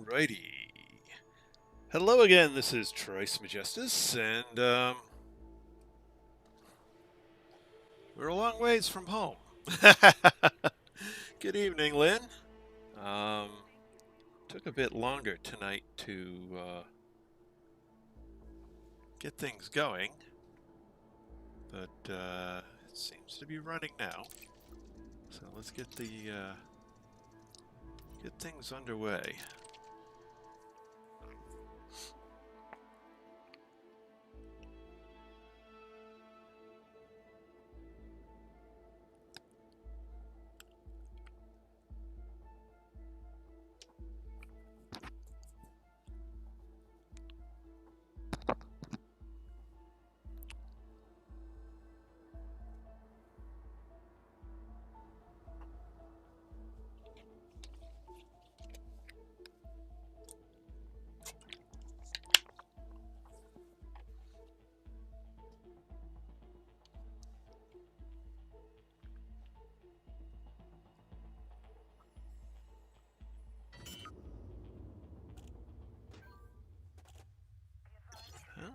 Alrighty. Hello again, this is Trice Majestus, and we're a long ways from home. Good evening, Lynn. Took a bit longer tonight to get things going, but it seems to be running now. So let's get the get things underway.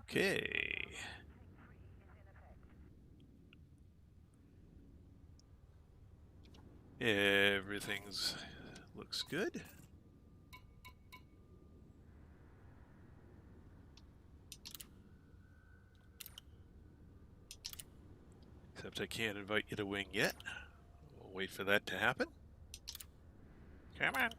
Okay. Everything's looks good. Except I can't invite you to wing yet. We'll wait for that to happen. Come on.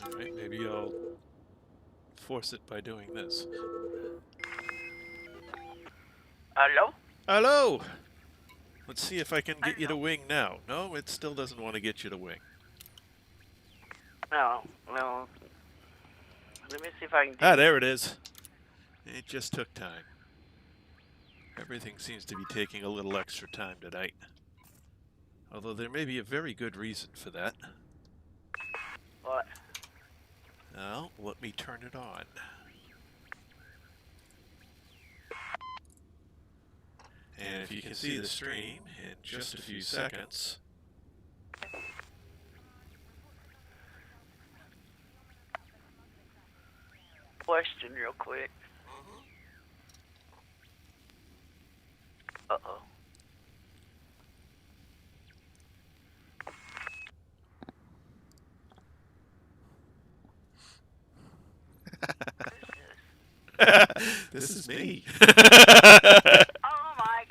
Alright, maybe I'll force it by doing this. Hello? Hello! Let's see if I can get you to wing now. No, it still doesn't want to get you to wing. No, well, let me see if I can do Ah, there it is. It just took time. Everything seems to be taking a little extra time tonight. Although there may be a very good reason for that. What? Now, let me turn it on. And if you can see the stream in just a few seconds. Question real quick. Uh-oh. This is me. Oh my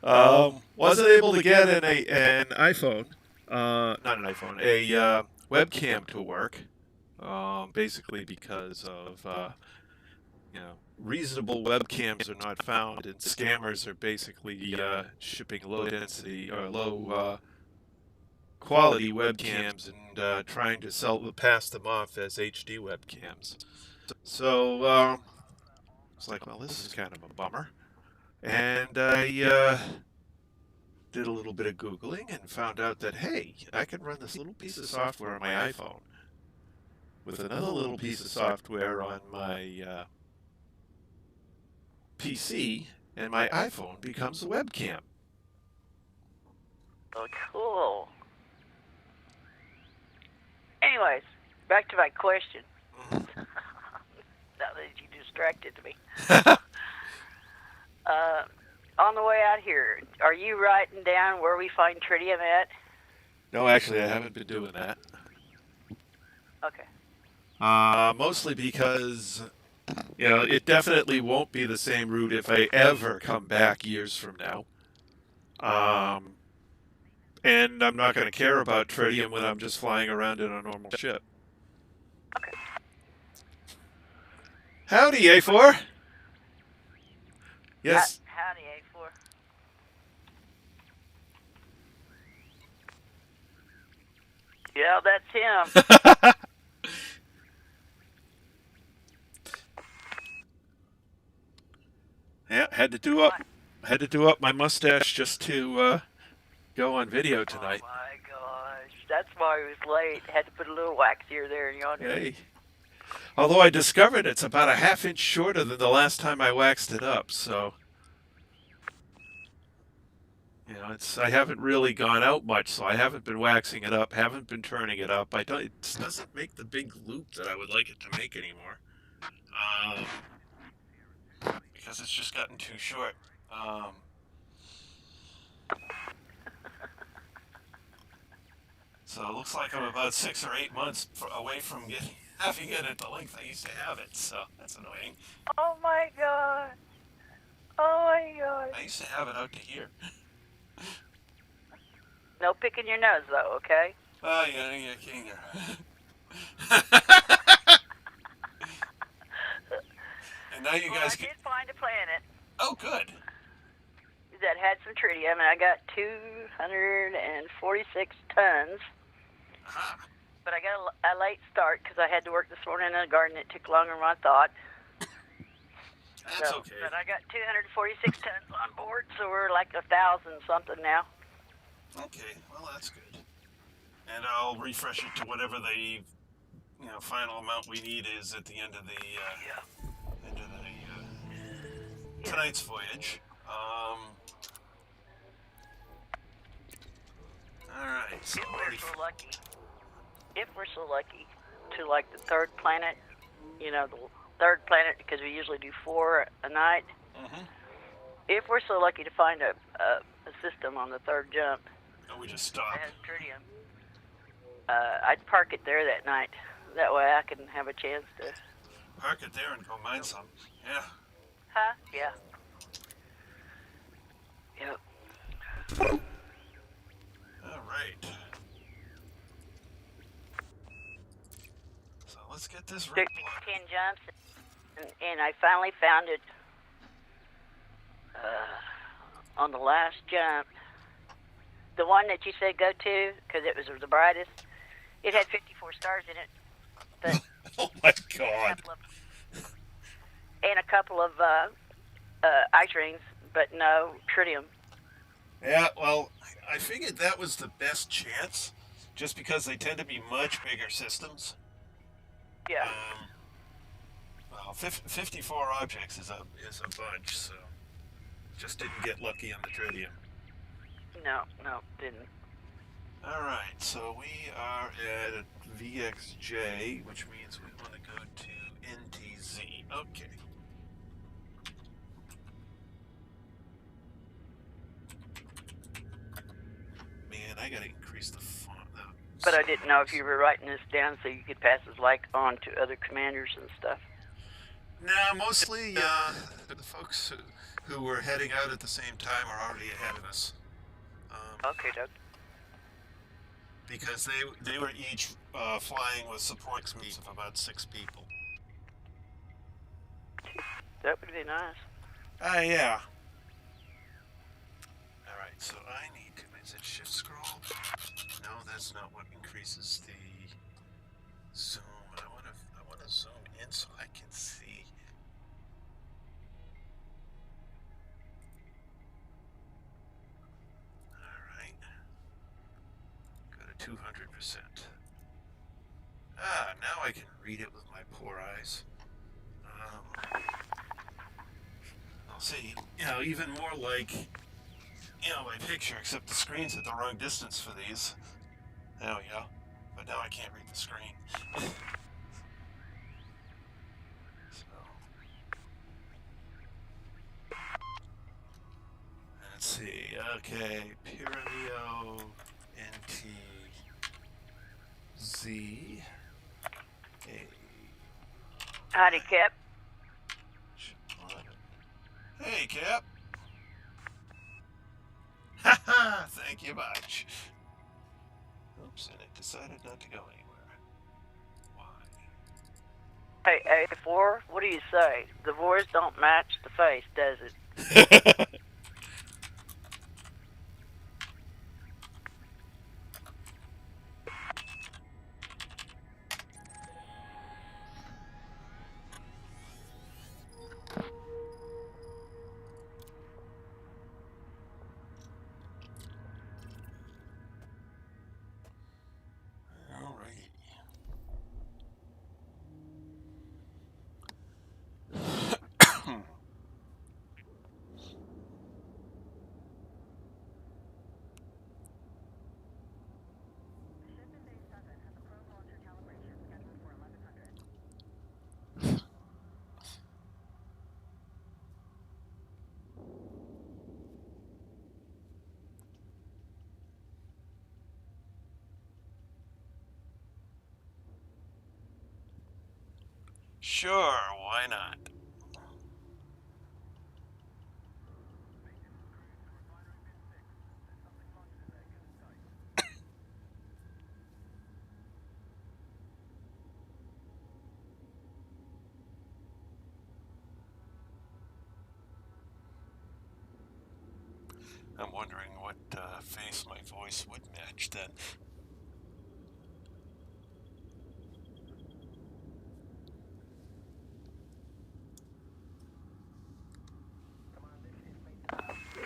God. Wasn't able to get an iPhone, not an iPhone, a webcam to work. Basically because of reasonable webcams are not found, and scammers are basically shipping low density or low quality webcams and trying to pass them off as HD webcams. So it's like, well, this is kind of a bummer. And I did a little bit of Googling and found out that, hey, I can run this little piece of software on my iPhone with another little piece of software on my PC, and my iPhone becomes a webcam. Oh, cool. Anyways, back to my question. Now that you distracted me. On the way out here, are you writing down where we find tritium at? No, actually, I haven't been doing that. Okay. Mostly because, it definitely won't be the same route if I ever come back years from now. And I'm not going to care about tritium when I'm just flying around in a normal ship. Okay. Howdy, A4. Yes. Howdy, A4. Yeah, that's him. Yeah, had to do up my mustache just to go on video tonight. Oh my gosh, that's That's why it was late. Had to put a little wax here, there, and yonder. Hey. Although I discovered it's about a half-inch shorter than the last time I waxed it up, so you know, I haven't really gone out much, so I haven't been waxing it up, haven't been turning it up. It doesn't make the big loop that I would like it to make anymore, because it's just gotten too short. So it looks like I'm about 6 or 8 months away from having it at the length I used to have it, so that's annoying. Oh my god. Oh my god. I used to have it out to here. No picking your nose, though, okay? Oh, yeah, kidding there. And now you guys I did find a planet. Oh, good. That had some tritium, and I got 246 tons. Uh-huh. But I got a late start because I had to work this morning in the garden. It took longer than I thought. That's okay. But I got 246 tons on board, so we're like 1,000 something now. Okay, well that's good. And I'll refresh it to whatever the final amount we need is at the end of the tonight's voyage. All right. So if we're so lucky to like the third planet, the third planet, because we usually do 4 a night. Mm-hmm. If we're so lucky to find a system on the third jump, we just stop. that has tritium, I'd park it there that night. That way I can have a chance to park it there and go mine some. Yeah. Huh? Yeah. Yep. All right. So let's get this right. 10 jumps, and I finally found it on the last jump. The one that you said go to, because it was the brightest. It had 54 stars in it. But oh my God. And a couple of ice rings, but no tritium. Yeah, well, I figured that was the best chance, just because they tend to be much bigger systems. Yeah. Well, 54 objects is a bunch, so just didn't get lucky on the tritium. No, didn't. All right, so we are at VXJ, which means we want to go to NTZ. Okay. Man, I gotta increase the font though. But I didn't know if you were writing this down so you could pass this like on to other commanders and stuff. No, mostly the folks who were heading out at the same time are already ahead of us. Okay, Doug. Because they were each flying with support teams of about 6 people. That would be nice. Yeah. All right, so I need to. Is it shift scroll? No, that's not what increases the zoom. I want to zoom in so I can see. All right. Go to 200%. Now I can read it with my poor eyes. I'll see. Even more like, my picture, except the screen's at the wrong distance for these. There we go. But now I can't read the screen. Let's see. Okay. Pyramio NTZ. Howdy, Cap. Hey, Cap. Haha, thank you much. Oops, and it decided not to go anywhere. Why? Hey, A4, what do you say? The voice don't match the face, does it? Sure, why not? I'm wondering what face my voice would match then.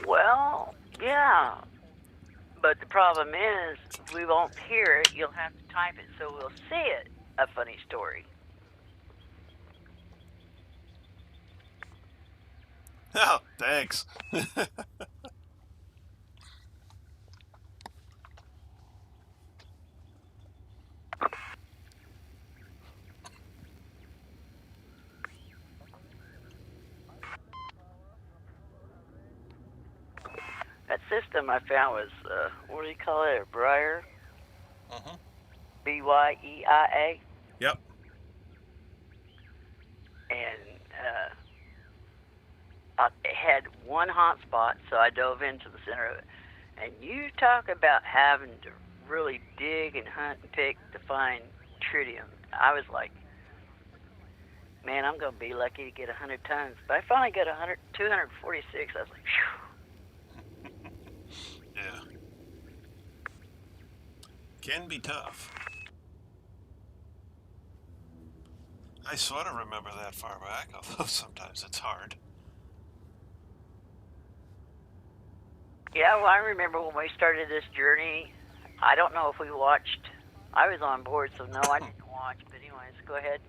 Well, yeah. But the problem is, we won't hear it. You'll have to type it so we'll see it. A funny story. Oh, thanks. That system I found was, what do you call it? A Byeia? Mm-hmm. Byeia. Yep. And it had one hotspot, so I dove into the center of it. And you talk about having to really dig and hunt and pick to find tritium. I was like, man, I'm going to be lucky to get 100 tons. But I finally got 246. I was like, phew. Yeah. Can be tough. I sort of remember that far back, although sometimes it's hard. Yeah, well, I remember when we started this journey. I don't know if we watched. I was on board, so no, I didn't watch. But anyways, go ahead.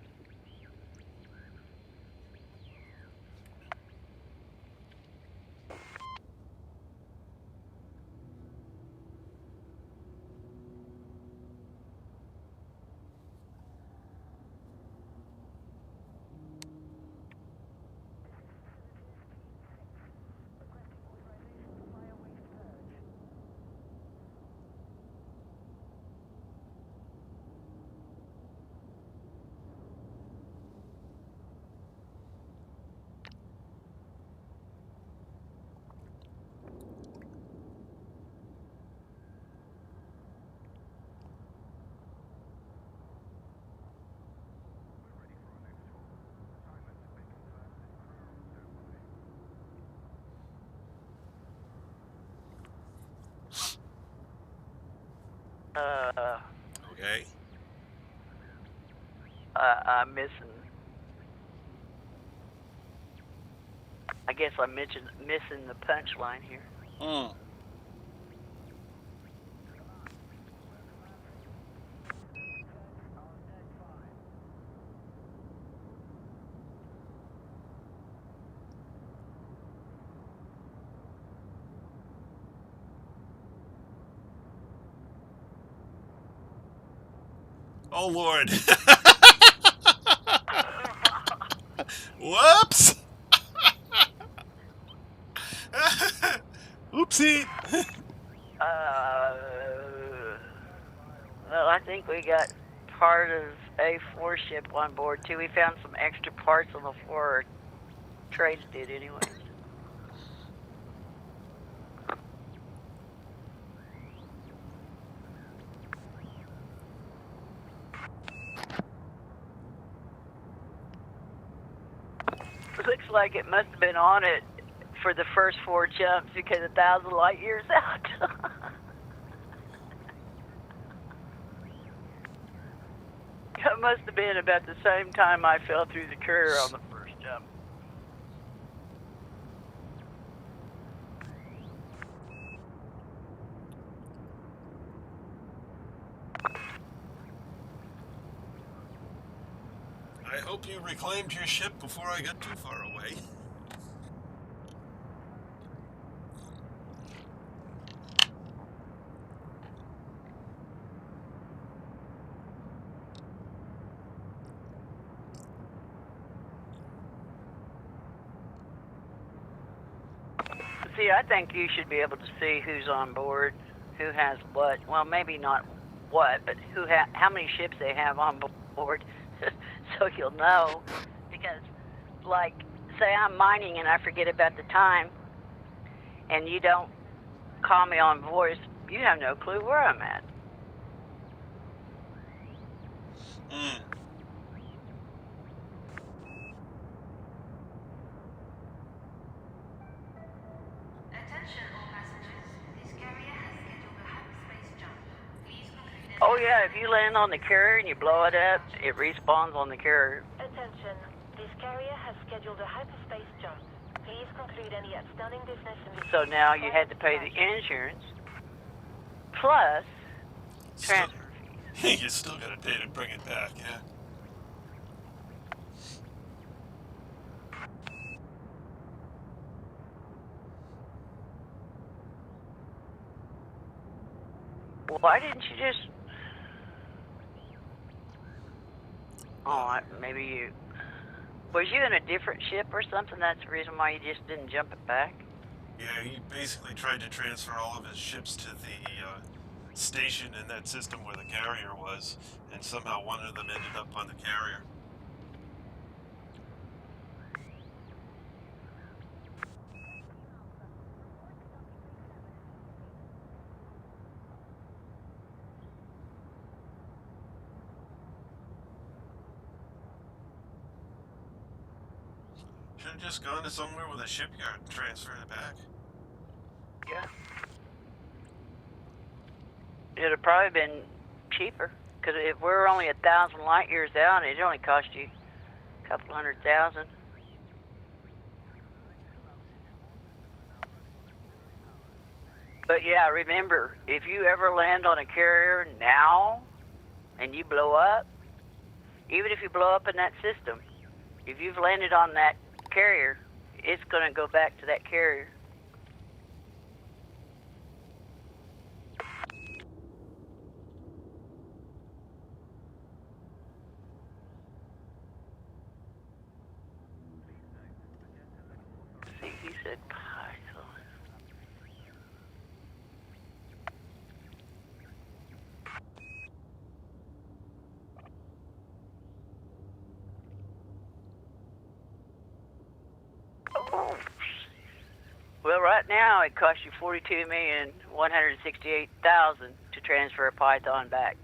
Okay. I'm missing. I guess I'm missing the punchline here. Hmm. Oh, Lord. Whoops. Oopsie. Well, I think we got part of A4 ship on board too. We found some extra parts on the floor. Trace did, anyways. Looks like it must have been on it for the first 4 jumps because 1,000 light years out. It must have been about the same time I fell through the Chruia on the first jump. I hope you reclaimed your ship before I got too far away. See, I think you should be able to see who's on board, who has what. Well, maybe not what, but how many ships they have on board, so you'll know. Because, like, say I'm mining and I forget about the time, and you don't call me on voice, you have no clue where I'm at. Mm. Attention all passengers. This carrier has scheduled a hyperspace jump. Please conclude any... Oh yeah, if you land on the carrier and you blow it up, it respawns on the carrier. Attention. This carrier has scheduled a hyperspace jump. Please conclude any outstanding business in the... So now you had to pay the insurance plus transfer fees. You still got a day to bring it back, yeah? Why didn't you just... Oh, maybe you... Was you in a different ship or something? That's the reason why you just didn't jump it back? Yeah, he basically tried to transfer all of his ships to the station in that system where the carrier was, and somehow one of them ended up on the carrier. Should have just gone to somewhere with a shipyard and transferred it back. Yeah. It'd have probably been cheaper, because if we're only 1,000 light years out, it only cost you a couple $100,000. But yeah, remember, if you ever land on a carrier now and you blow up, even if you blow up in that system, if you've landed on that carrier, it's going to go back to that carrier. See, he said Python. Oh. Well, right now it costs you $42,168,000 to transfer a Python back.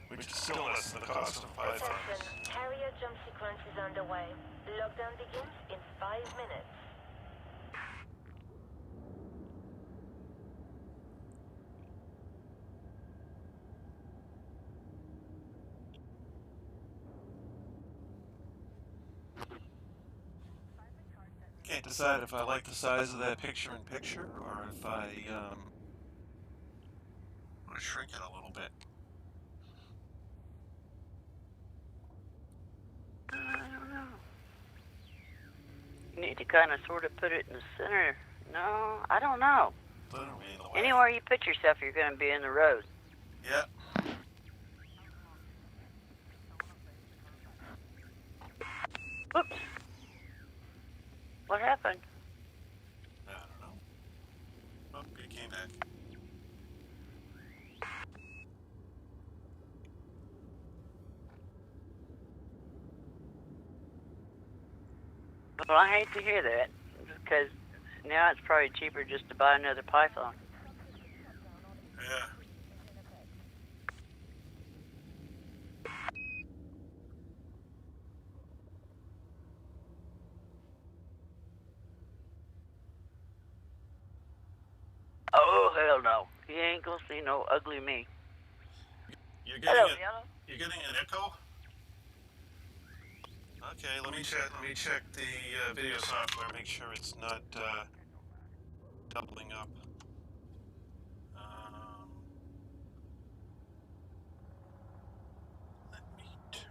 Which is still less than the cost of Python. Attention. Carrier jump sequence is underway. Lockdown begins in 5 minutes. Can't decide if I like the size of that picture-in-picture or if I want to shrink it a little bit. I don't know. You need to kind of sort of put it in the center. No, I don't know. Literally in the way. Anywhere you put yourself, you're going to be in the road. Yeah. Oops. What happened? I don't know. Oh, he came back. Well, I hate to hear that, because now it's probably cheaper just to buy another Python. Yeah. Oh, hell no. You ain't gonna see no ugly me. You're getting Hello, it. Yellow. You're getting an echo? Okay, let me check the video software, make sure it's not doubling up. Let me turn.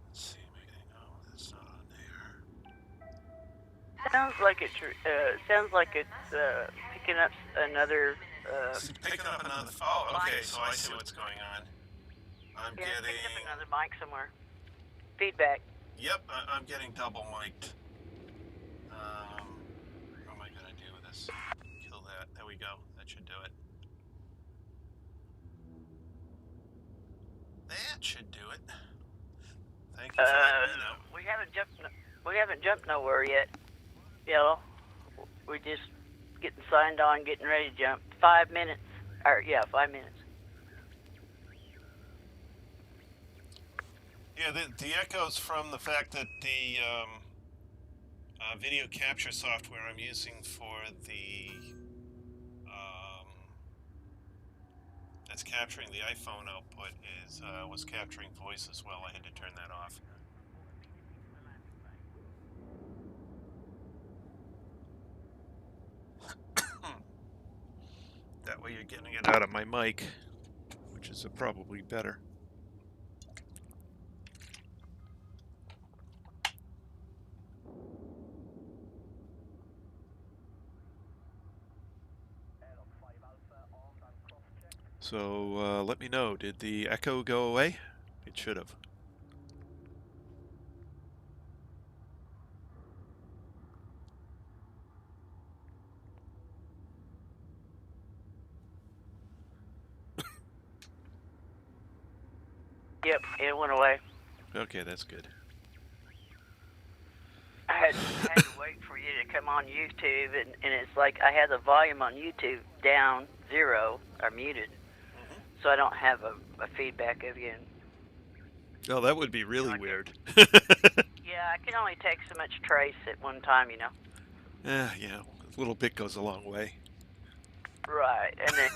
Let's see, am I getting? Oh, that's not on there. Sounds like it's picking up another. It's picking up another. Oh, okay. So I see what's going on. I'm Yeah, getting. picking up another mic somewhere. Feedback. Yep, I'm getting double mic'd. What am I gonna do with this? Kill that. That should do it. That should do it. Thank you for letting me know. We haven't jumped nowhere yet. Yellow. We're just getting signed on, getting ready to jump. 5 minutes. 5 minutes. Yeah, the echoes from the fact that the video capture software I'm using for the that's capturing the iPhone output was capturing voice as well. I had to turn that off. That way you're getting it out of my mic, which is probably better. So let me know, did the echo go away? It should have. Yep, it went away. Okay, that's good. I had to wait for you to come on YouTube, and it's like I had the volume on YouTube down 0 or muted, so I don't have a feedback of you. Oh, that would be really weird. Yeah, I can only take so much trace at one time, you know. Yeah, a little bit goes a long way. Right, and then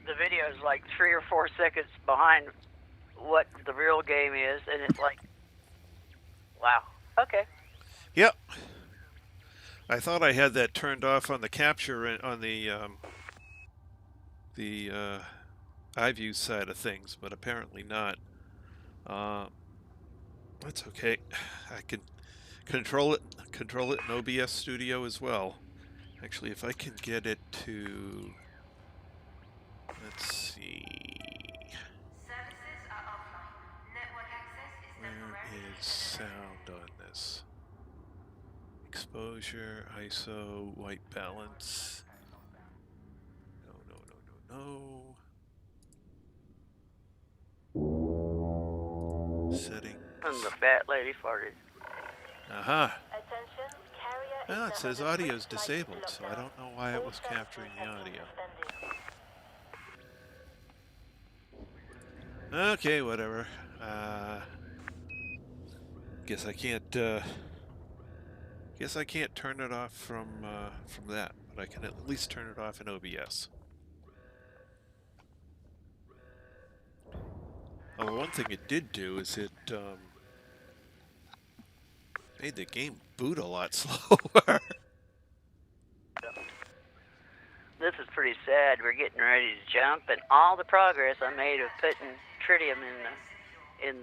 the video is like 3 or 4 seconds behind what the real game is, and it's like, wow, okay. Yep. I thought I had that turned off on the capture and on the iView side of things, but apparently not. That's okay. I can control it in OBS Studio as well. Actually, if I can get it to, let's see, Services are offline. Network access is where temporarily is sound on this? Exposure, ISO, white balance. No. Setting. And the fat lady farted. Aha. Attention, carrier Well, it is says under audio's strict flight disabled, so I don't know why it was capturing the audio. Okay, whatever. Guess I can't turn it off from that, but I can at least turn it off in OBS. Well, one thing it did do is it made the game boot a lot slower. This is pretty sad. We're getting ready to jump, and all the progress I made of putting tritium in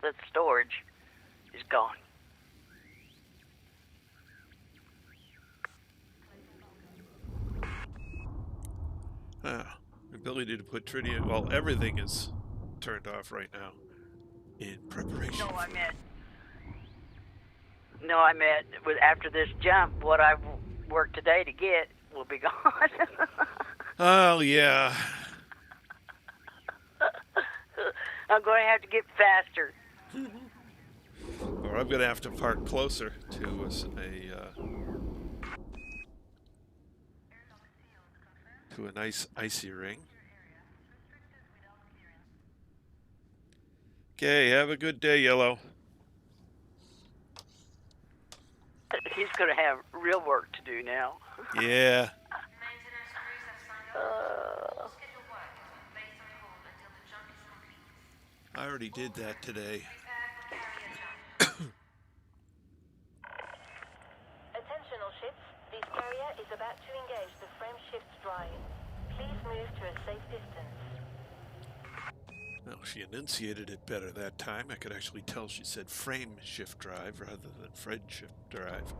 the storage is gone. Ability to put tritium. Well, everything is turned off right now in preparation. No, I meant with after this jump, what I've worked today to get will be gone. Oh yeah. I'm going to have to get faster. Or I'm going to have to park closer to a nice icy ring. Okay, have a good day, Yellow. He's going to have real work to do now. Yeah. Maintenance crews have signed off. Schedule work has been placed on hold until the jump is complete. I already did that today. Prepare for carrier jump. Attention all ships. This carrier is about to engage the frame shift drive. Please move to a safe distance. Well, she enunciated it better that time. I could actually tell she said frame shift drive rather than Fred shift drive.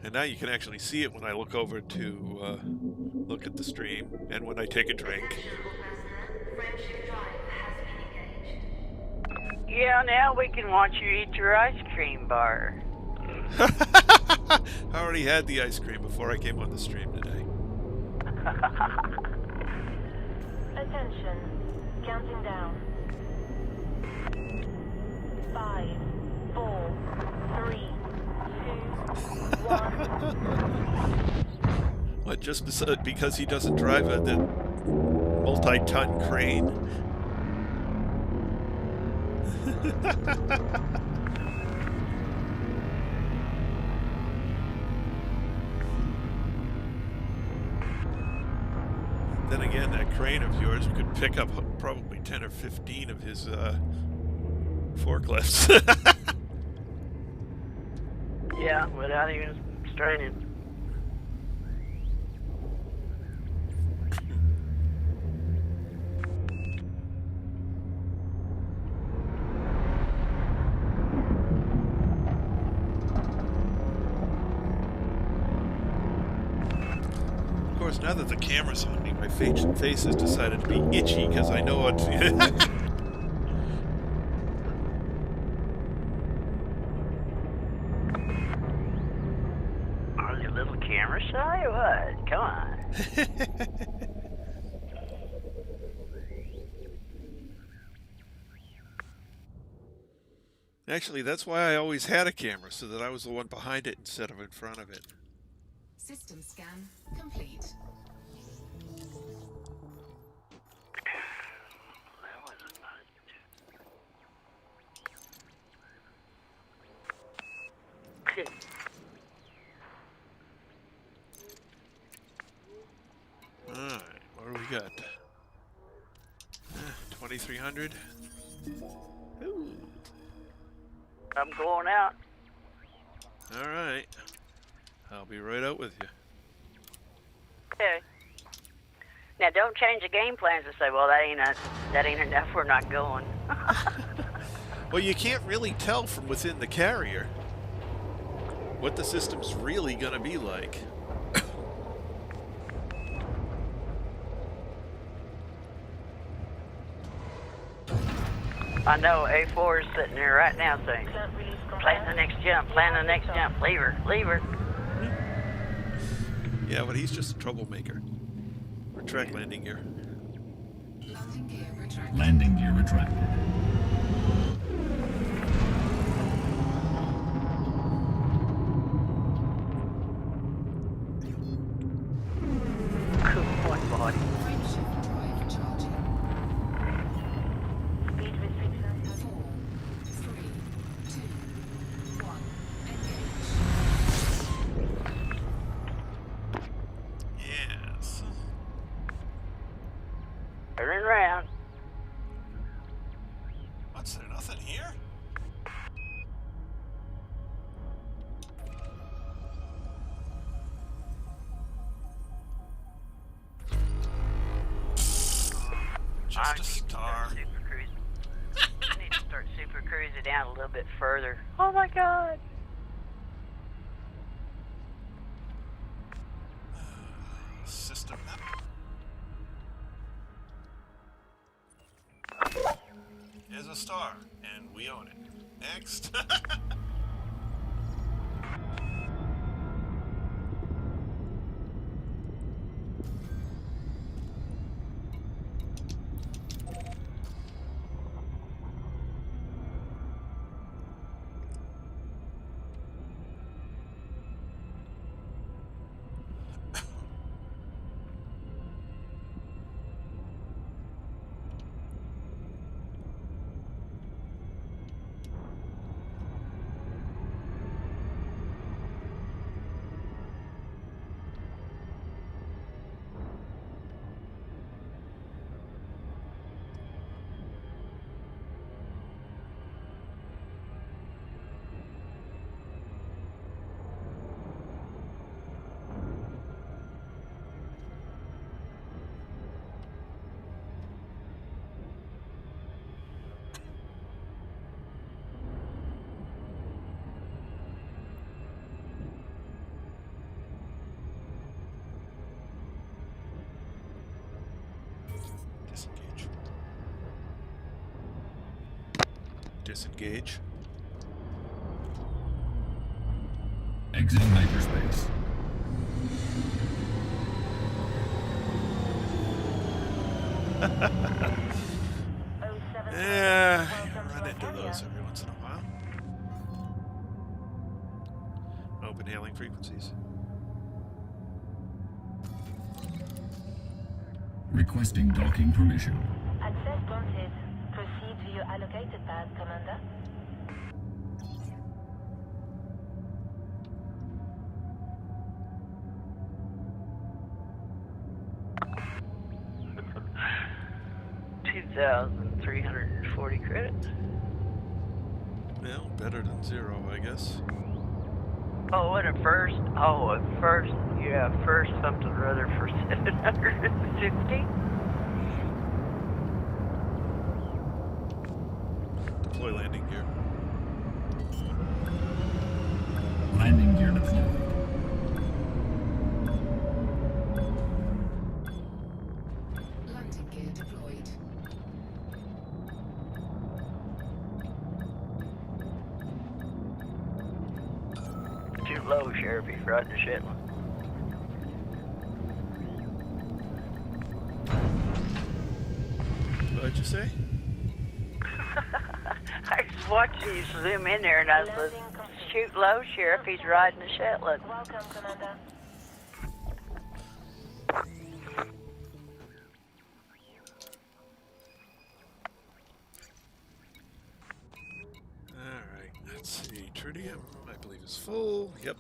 And now you can actually see it when I look over to look at the stream and when I take a drink. Attention all personnel, frameshift drive has been engaged. Yeah, now we can watch you eat your ice cream bar. I already had the ice cream before I came on the stream today. Attention, counting down. 5, 4, 3, 2, 1. What, just because he doesn't drive a multi-ton crane? Then again, that crane of yours could pick up probably 10 or 15 of his forklifts. Yeah, without even straining. Of course, now that the camera's on me, my face has decided to be itchy because I know what. Are you a little camera shy or what? Come on. Actually, that's why I always had a camera, so that I was the one behind it instead of in front of it. System scan complete. That wasn't much. Alright, what do we got? 2,300? Ooh. I'm going out. Alright. I'll be right out with you. Okay. Now don't change the game plans and say, well, that ain't enough, we're not going. Well, you can't really tell from within the carrier what the system's really gonna be like. I know A4 is sitting there right now saying, plan the next jump, plan the next jump, leave her, leave her. Yeah, but he's just a troublemaker. Retract landing gear. Landing gear retracted. Landing gear retracted. Good boy, body. Frameshift drive charging. Speed restriction. 4, 3, 2, 1. Engage. Yes. Turning around. What's there, nothing here? Just a star. Super cruising. I need to start super cruising down a little bit further. Oh my God. System. Is a star, and we own it. Next. disengage. Exiting hyperspace. Yeah, you run into those every once in a while. Open hailing frequencies. Requesting docking permission. Access granted. Proceed to your allocated path, Commander. $2,340 credits. Well, better than 0, I guess. Oh, and first something or other for 750. Deploy landing gear. Landing gear deployed. Landing gear deployed. Too low, Sheriff. He's riding the Shetland. What'd you say? I was watching you zoom in there, and I said, shoot low, Sheriff. He's riding the Shetland. Welcome, Commander. Alright, let's see. Tritium, I believe, is full. Yep.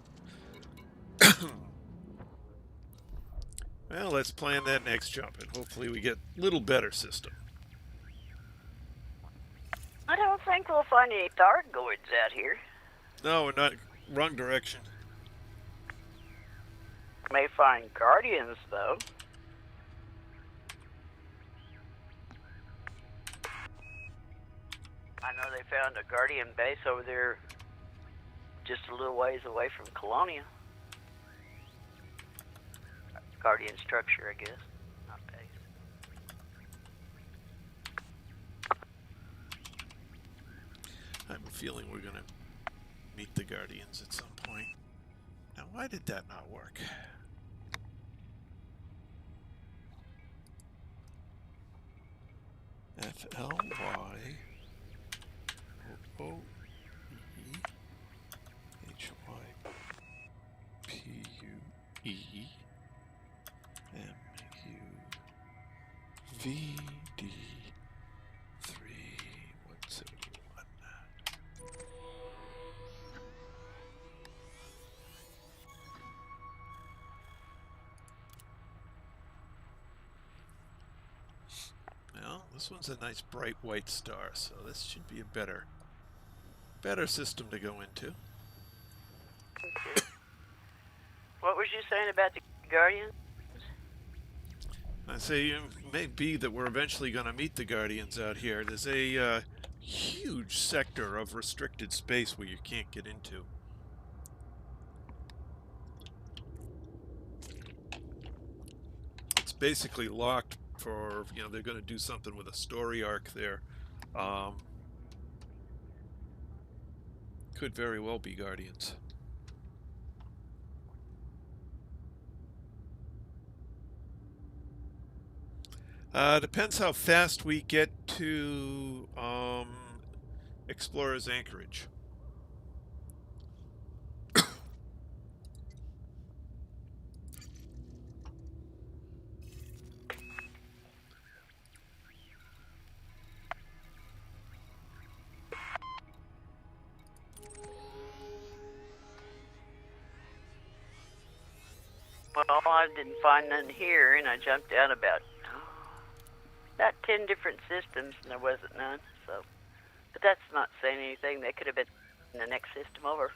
Well, let's plan that next jump, and hopefully we get a little better system. I don't think we'll find any Thargoids out here. No, we're not. Wrong direction. May find Guardians, though. I know they found a Guardian base over there just a little ways away from Colonia. Guardian structure, I guess. Not base. I have a feeling we're going to meet the Guardians at some point. Now, why did that not work? FLY OOEHYPUE MUVD3171. Well, this one's a nice bright white star, so this should be a better system to go into. What was you saying about the Guardians? I say it may be that we're eventually going to meet the Guardians out here. There's a huge sector of restricted space where you can't get into. It's basically locked for, they're going to do something with a story arc there. Could very well be Guardians. Depends how fast we get to Explorer's Anchorage. Well, I didn't find none here, and I jumped out about 10 different systems, and there wasn't none. So, but that's not saying anything. They could have been in the next system over.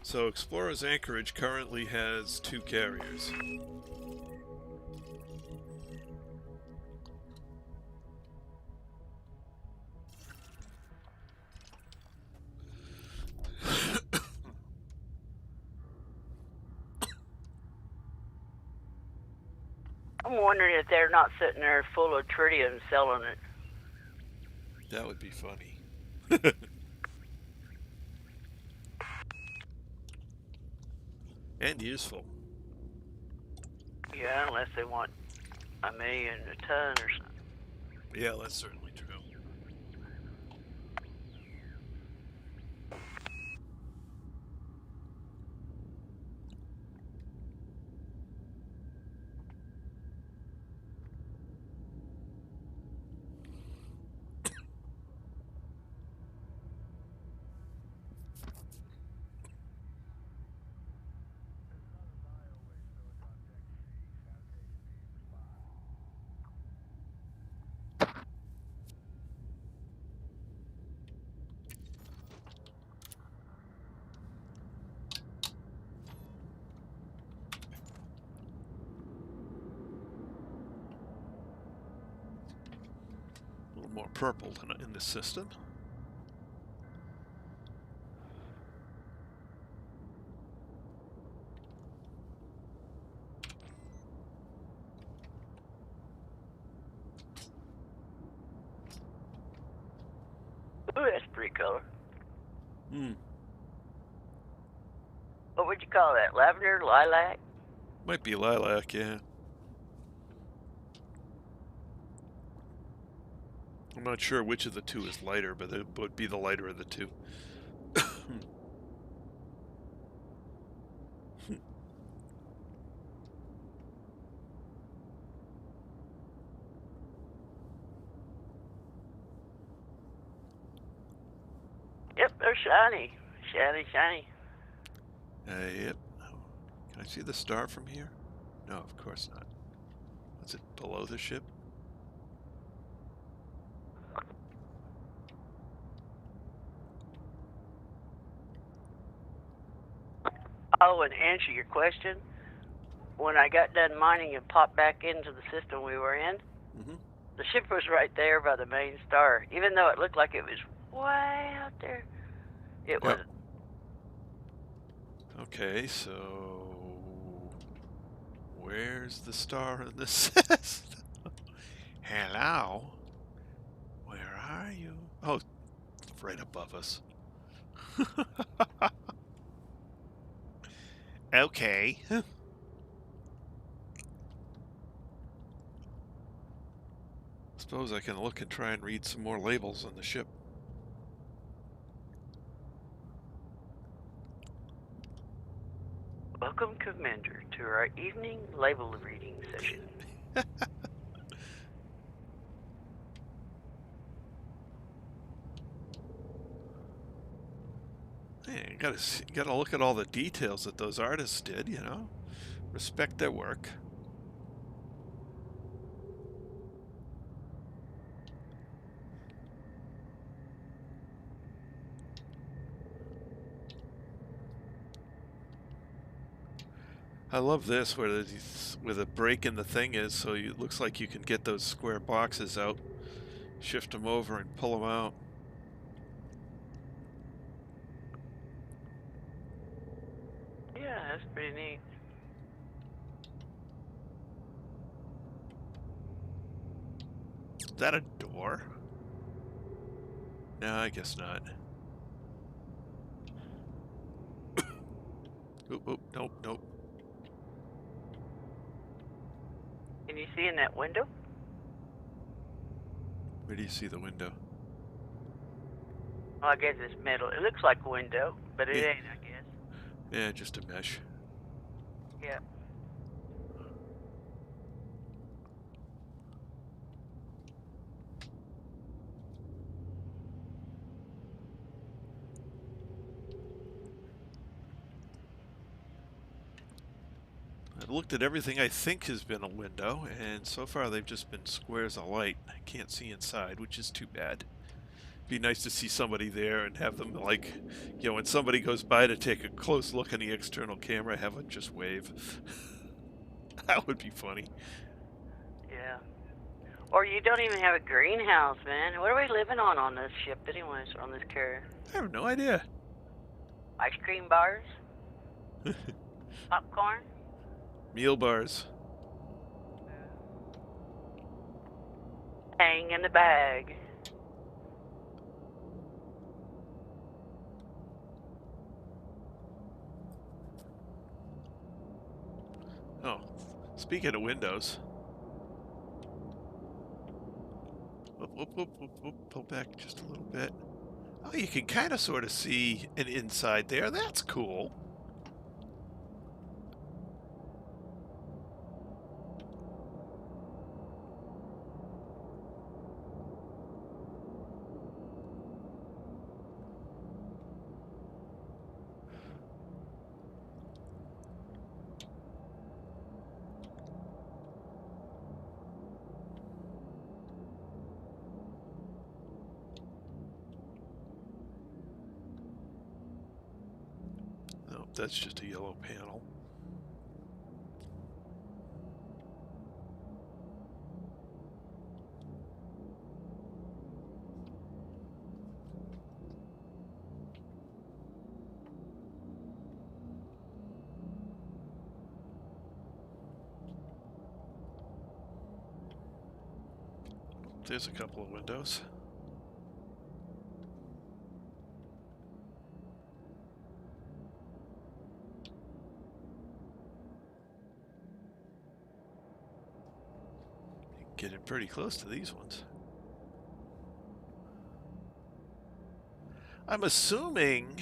So Explorer's Anchorage currently has 2 carriers. I'm wondering if they're not sitting there full of tritium selling it. That would be funny. And useful. Yeah, unless they want a million a ton or something. Yeah, that's certainly true. A little more purple in the system. Ooh, that's pretty color. Hmm. What would you call that? Lavender, lilac? Might be lilac, yeah. I'm not sure which of the two is lighter, but it would be the lighter of the two. Yep, they're shiny. Shiny, shiny. Yep. Can I see the star from here? No, of course not. Is it below the ship? Oh, and to answer your question, when I got done mining and popped back into the system we were in, Mm-hmm. the ship was right there by the main star. Even though it looked like it was way out there, it Yep. wasn't. Okay, so where's the star in the system? Hello? Where are you? Oh, right above us. Okay. Suppose I can look and try and read some more labels on the ship. Welcome, Commander, to our evening label reading session. Hey, you gotta look at all the details that those artists did, you know? Respect their work. I love this, where the break in the thing is, so it looks like you can get those square boxes out, shift them over, and pull them out. Yeah, that's pretty neat. Is that a door? No, I guess not. Oop, nope, nope. Can you see in that window? Where do you see the window? Well, I guess it's metal. It looks like a window, but it Yeah. ain't, I guess. Yeah, just a mesh. Yeah. I've looked at everything I think has been a window, and so far they've just been squares of light. I can't see inside, which is too bad. Be nice to see somebody there and have them, like, you know, when somebody goes by to take a close look in the external camera, have them just wave. That would be funny. Yeah. Or you don't even have a greenhouse, man. What are we living on this ship anyways, on this carrier? I have no idea. Ice cream bars? Popcorn? Meal bars. Hang in the bag. Oh, speaking of windows. Whoop, pull back just a little bit. Oh, you can kind of sort of see an inside there. That's cool. Oh, that's just a yellow panel. There's a couple of windows. Getting pretty close to these ones. I'm assuming...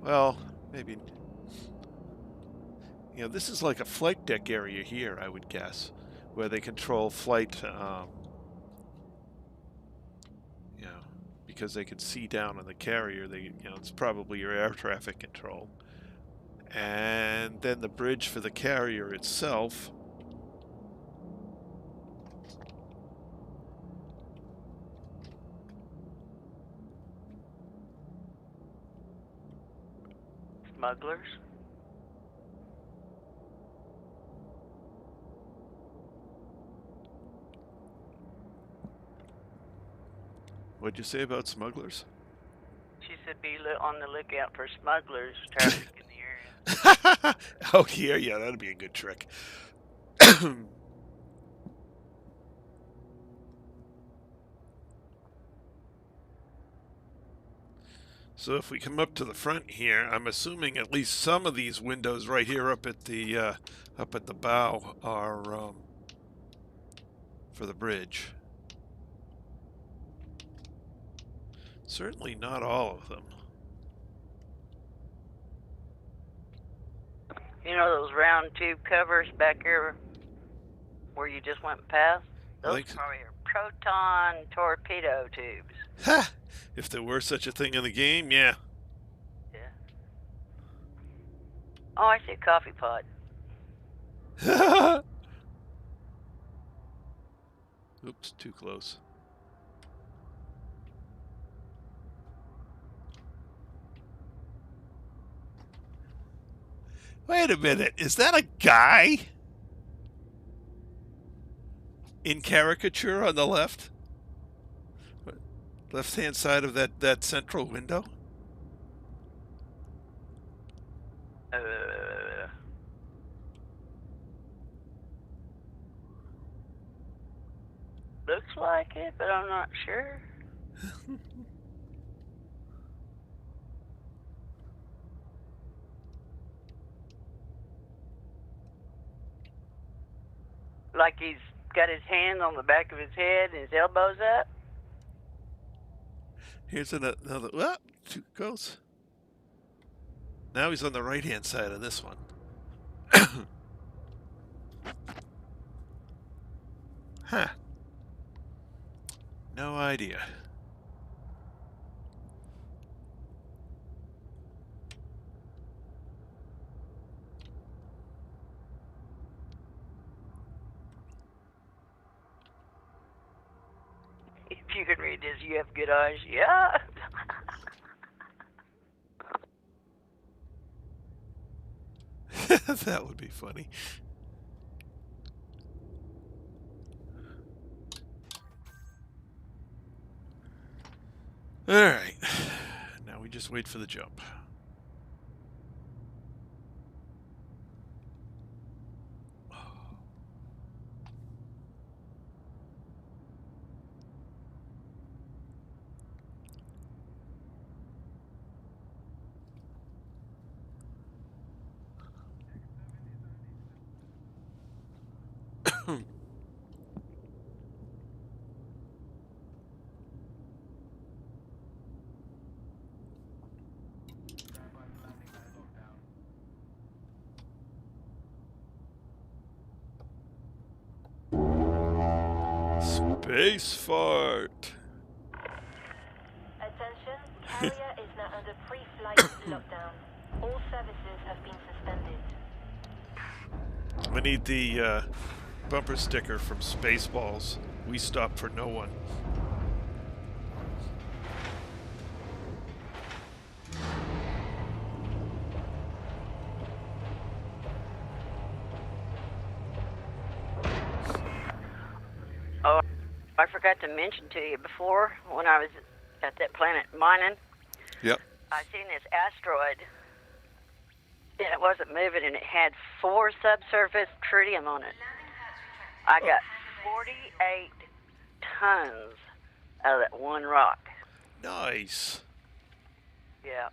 Well, maybe... You know, this is like a flight deck area here, I would guess, where they control flight, you know, because they can see down on the carrier. You know, it's probably your air traffic control. And then the bridge for the carrier itself. Smugglers. What'd you say about smugglers? She said be on the lookout for smugglers traffic in the area. Oh, yeah, that'd be a good trick. So if we come up to the front here, I'm assuming at least some of these windows right here up at the bow are for the bridge. Certainly not all of them. You know those round tube covers back here where you just went past? Those probably are proton torpedo tubes. Ha! If there were such a thing in the game, yeah. Yeah. Oh, I see a coffee pot. Oops, too close. Wait a minute, is that a guy in caricature on the left? Left-hand side of that central window? Looks like it, but I'm not sure. Like he's got his hand on the back of his head and his elbows up. Here's another. Well, too close. Now he's on the right-hand side of this one. Huh. No idea. If you can read this, you have good eyes. Yeah. That would be funny. All right. Now we just wait for the jump. Space fart. Attention, carrier is now under pre-flight lockdown. All services have been suspended. I need the bumper sticker from Spaceballs. We stop for no one. Oh, I forgot to mention to you before when I was at that planet mining. Yep. I seen this asteroid, and it wasn't moving, and it had 4 subsurface tritium on it. I got 48 tons out of that one rock. Nice. Yeah.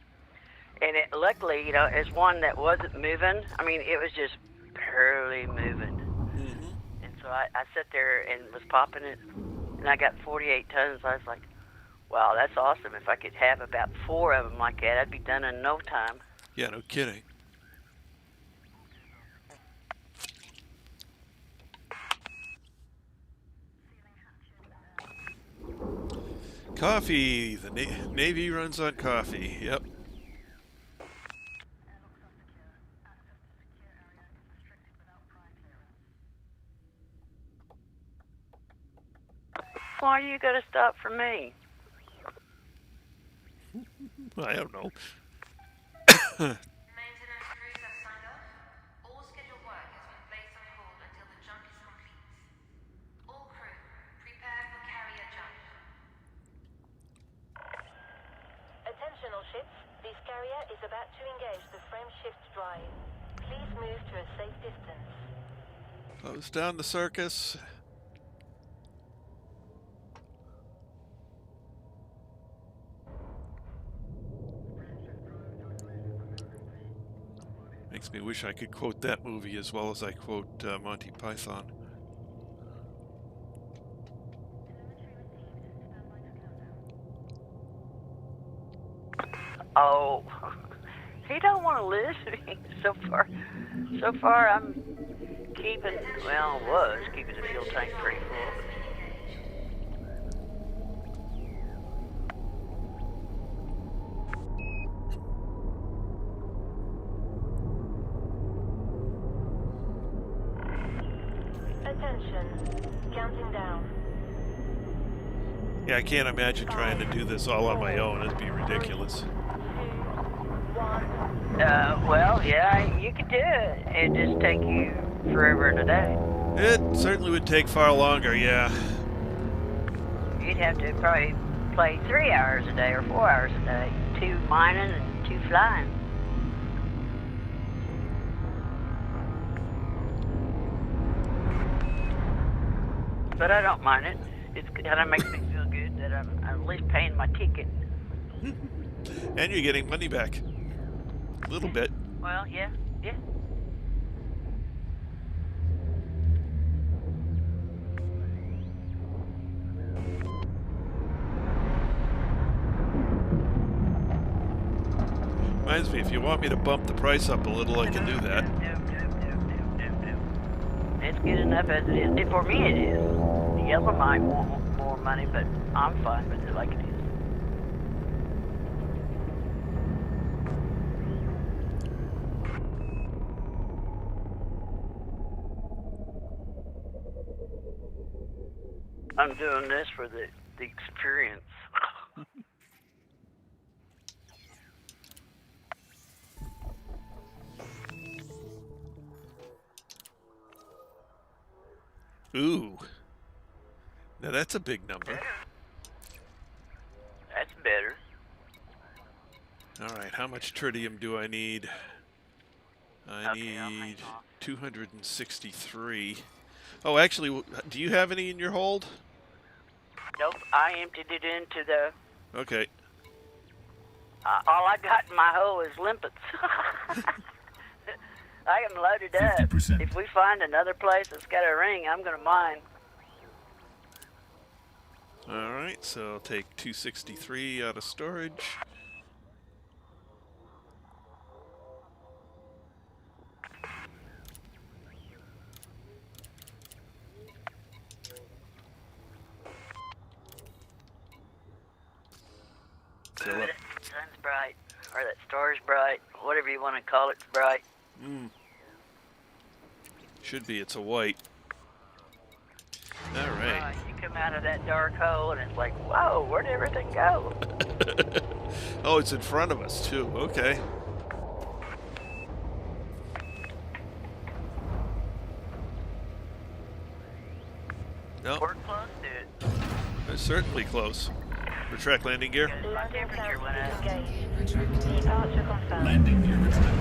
And it, luckily, you know, it's one that wasn't moving. I mean, it was just barely moving. And so I sat there and was popping it, and I got 48 tons. I was like, wow, that's awesome. If I could have about 4 of them like that, I'd be done in no time. Yeah, no kidding. Coffee. The Navy runs on coffee. Yep. Why are you going to stop for me? I don't know. Maintenance crews have signed off. All scheduled work has been placed on hold until the jump is complete. All crew, prepare for carrier jump. Attention all ships. This carrier is about to engage the frame shift drive. Please move to a safe distance. Close down the circus. Makes me wish I could quote that movie as well as I quote Monty Python. Oh, he don't want to lose me. So far I'm keeping, well, was keeping the fuel tank pretty full. Attention. Counting down. Yeah, I can't imagine trying to do this all on my own. It'd be ridiculous. 2, 1. Well, yeah, you could do it. It'd just take you forever and a day. It certainly would take far longer, yeah. You'd have to probably play 3 hours a day or 4 hours a day. 2 mining and 2 flying. But I don't mind it. It kind of makes me feel good that I'm at least paying my ticket. And you're getting money back. A little bit. Well, yeah. Reminds me, if you want me to bump the price up a little, I can do that. No. It's good enough as it is. For me, it is. The yellow might want more money, but I'm fine with it like it is. I'm doing this for the experience. Ooh. Now that's a big number. That's better. Alright, how much tritium do I need? I need 263. Oh, actually, do you have any in your hold? Nope, I emptied it into the... Okay. all I got in my hole is limpets. I am loaded up. 50%. If we find another place that's got a ring, I'm gonna mine. Alright, so I'll take 263 out of storage. Ooh, that sun's bright. Or that star's bright. Whatever you want to call it, bright. Should be, it's a white. Alright. Right, you come out of that dark hole and it's like, whoa, where'd everything go? Oh, it's in front of us, too. Okay. No, We're close to it. it's certainly close. Retract landing gear. My temperature went up. Retracting. Landing gear retracted.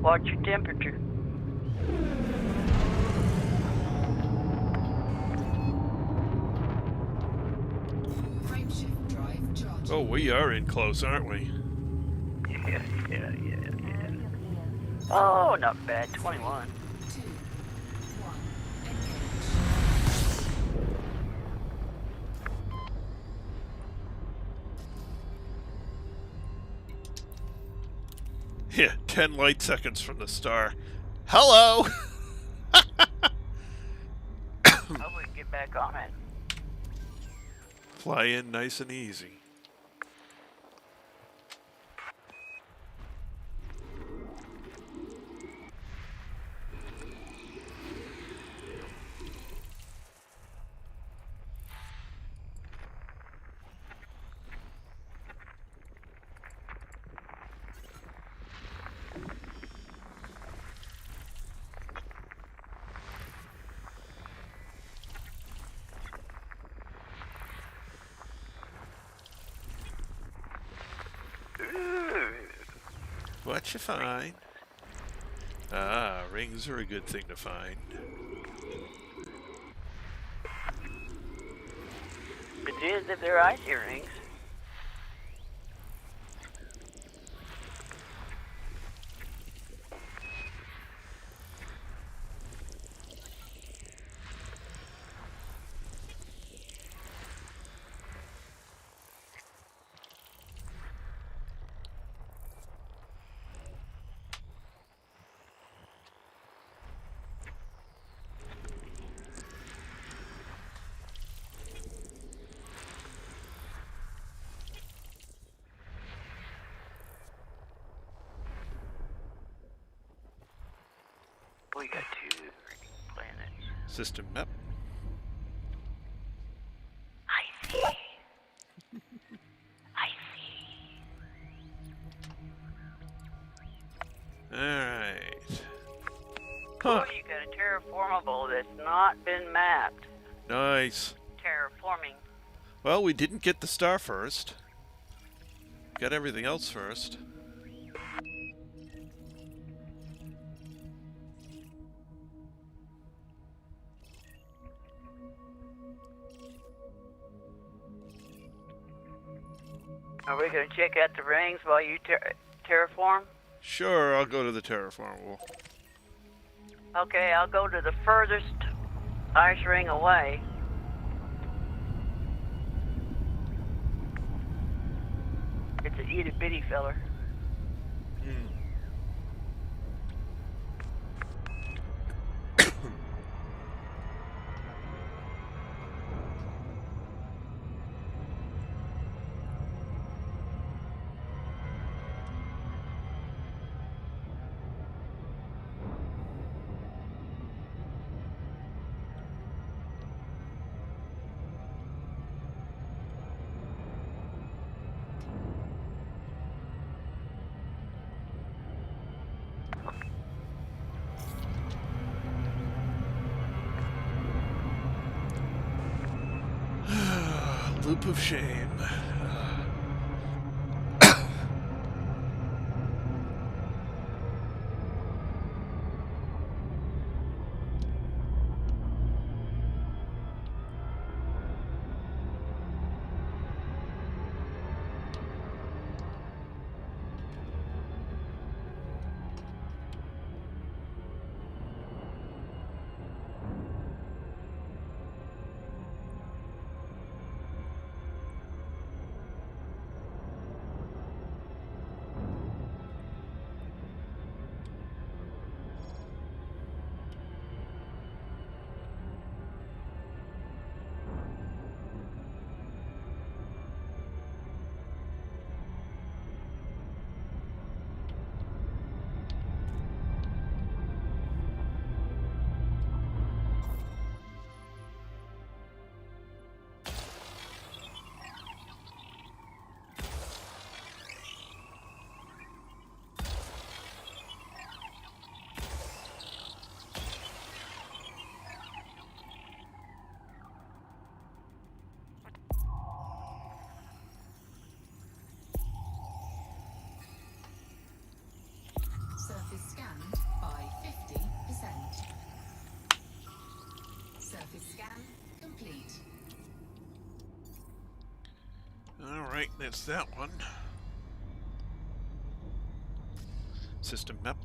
Watch your temperature. Frameshift drive charged. Oh, we are in close, aren't we? Yeah. Oh, not bad. 21. 2, 1, engage. Yeah, 10 light seconds from the star. Hello! Hope we can get back on it. Fly in nice and easy. What you find? Ah, rings are a good thing to find. It is if they're icy rings. We got 2 planets. System map. I see. I see. Alright. Huh. Oh, you got a terraformable that's not been mapped. Nice. Terraforming. Well, we didn't get the star first. Got everything else first. Are we going to check out the rings while you terraform? Sure, I'll go to the terraformable. Okay, I'll go to the furthest ice ring away. It's an itty bitty feller. Loop of shame. Alright, that's that one. System map.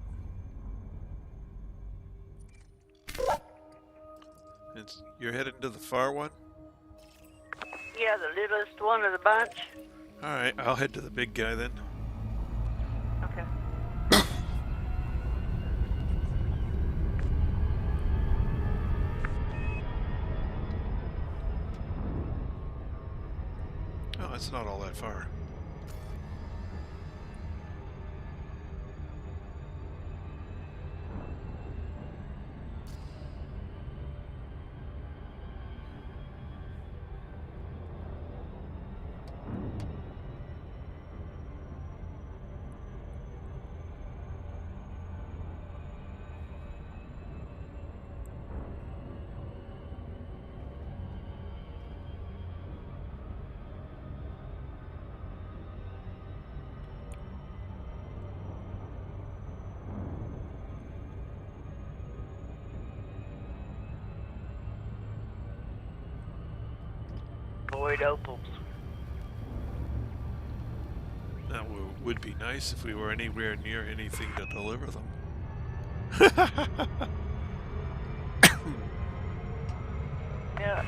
You're heading to the far one? Yeah, the littlest one of the bunch. Alright, I'll head to the big guy then. Okay. Oh, it's not all that far. Void opals. That would be nice if we were anywhere near anything to deliver them. Yeah.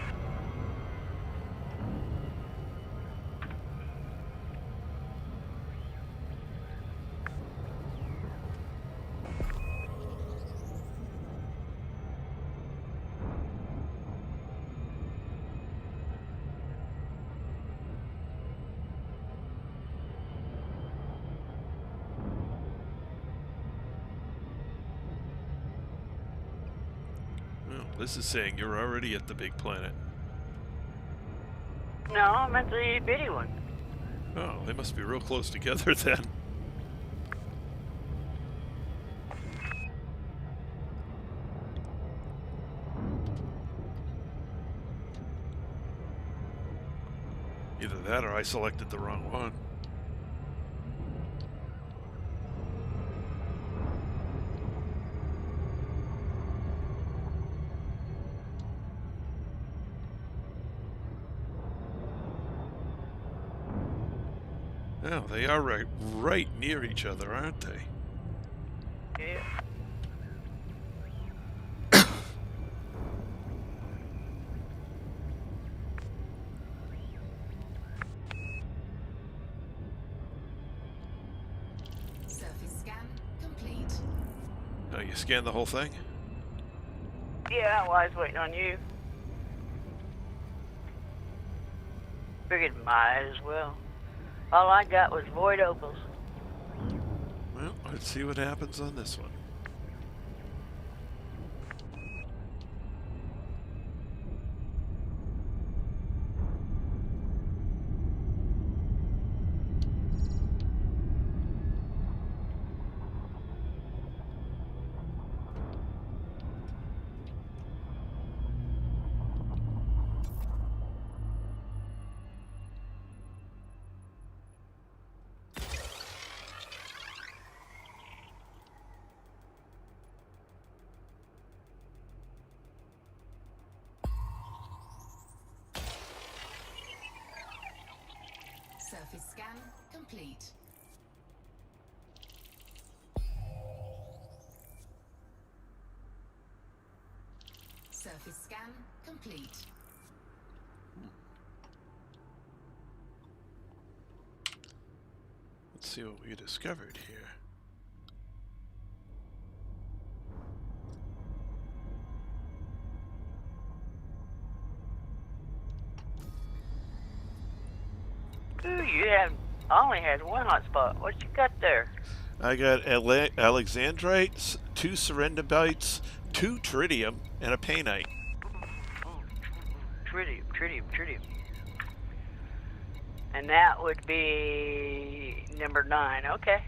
Well, this is saying you're already at the big planet. No, I meant the itty bitty one. Oh, they must be real close together then. Either that or I selected the wrong one. Oh, they are right near each other, aren't they? Yeah. Surface scan complete. Oh, you scanned the whole thing? Yeah, well, I was waiting on you. Figured might as well. All I got was void opals. Well, let's see what happens on this one. Surface scan complete. Surface scan complete. Let's see what we discovered here. Ooh, I only had one hot spot. What you got there? I got Alexandrites, 2 Serendibites, 2 Tritium, and a Painite. Tritium. And that would be number 9. Okay.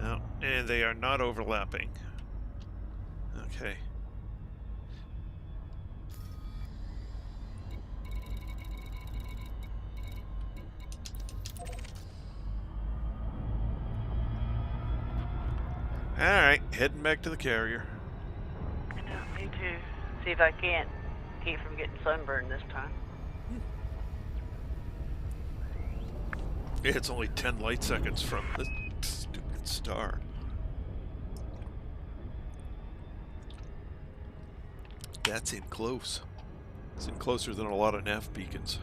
No, and they are not overlapping. Okay. Alright, heading back to the carrier. Yeah. Me too. See if I can't keep from getting sunburned this time. Yeah, it's only 10 light seconds from the stupid star. That's in close. It's in closer than a lot of nav beacons.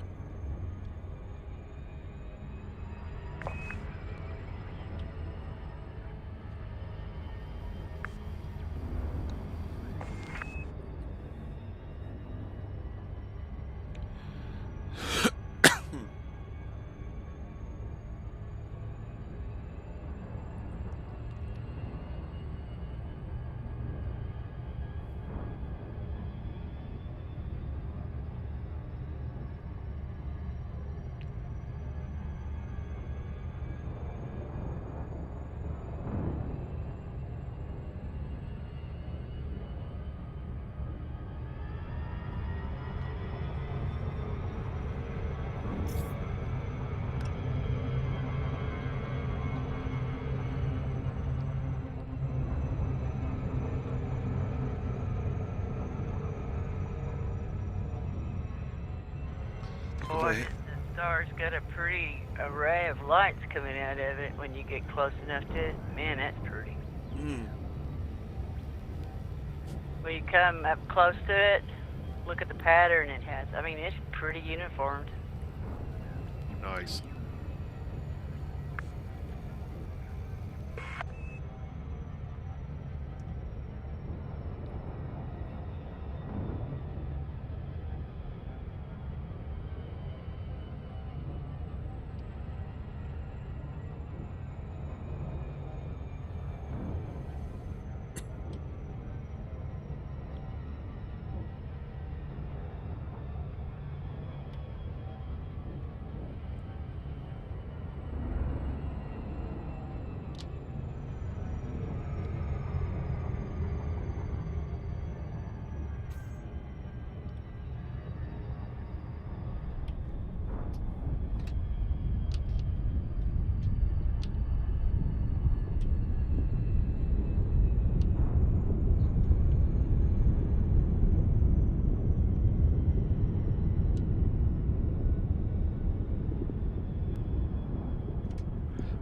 Boy, the star's got a pretty array of lights coming out of it when you get close enough to it. Man, that's pretty. When you come up close to it, look at the pattern it has. I mean, it's pretty uniformed. Nice.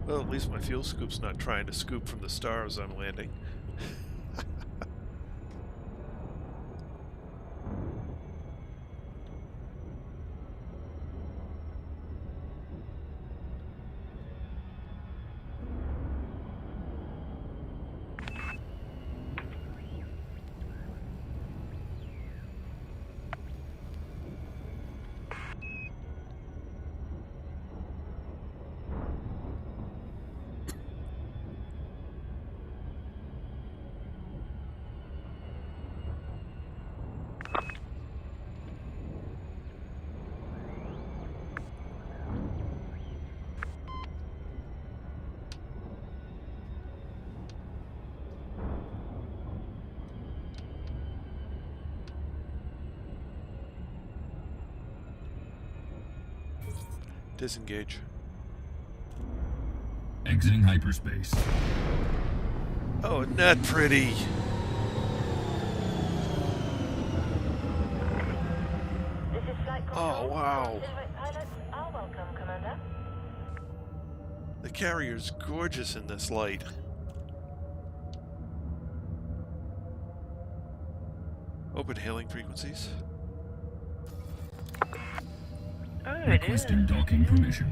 Well, at least my fuel scoop's not trying to scoop from the star as I'm landing. Disengage. Exiting hyperspace. Oh, isn't that pretty? This is Flight Oh, Control. wow. Silhouette pilots are welcome, Commander. The carrier's gorgeous in this light. Open hailing frequencies. Oh, it is. Requesting docking permission.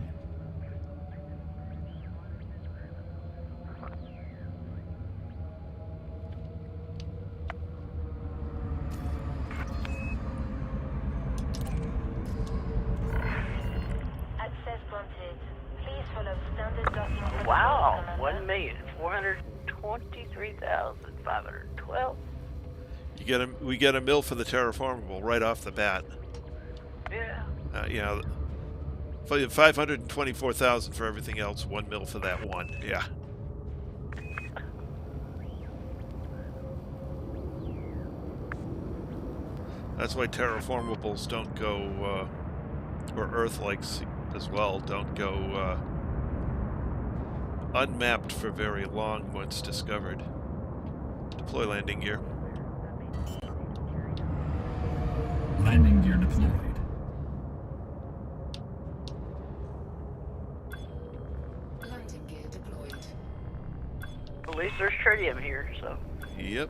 Access granted. Please follow standard docking protocols, Wow, Commander. 1,423,512. We get a mill for the terraformable right off the bat. Yeah. Yeah, 524,000 for everything else. 1 mil for that one. Yeah. That's why terraformables don't go, or Earth-likes as well, don't go unmapped for very long once discovered. Deploy landing gear. Landing gear deployed. Landing gear deployed. At least there's tritium here, so. Yep.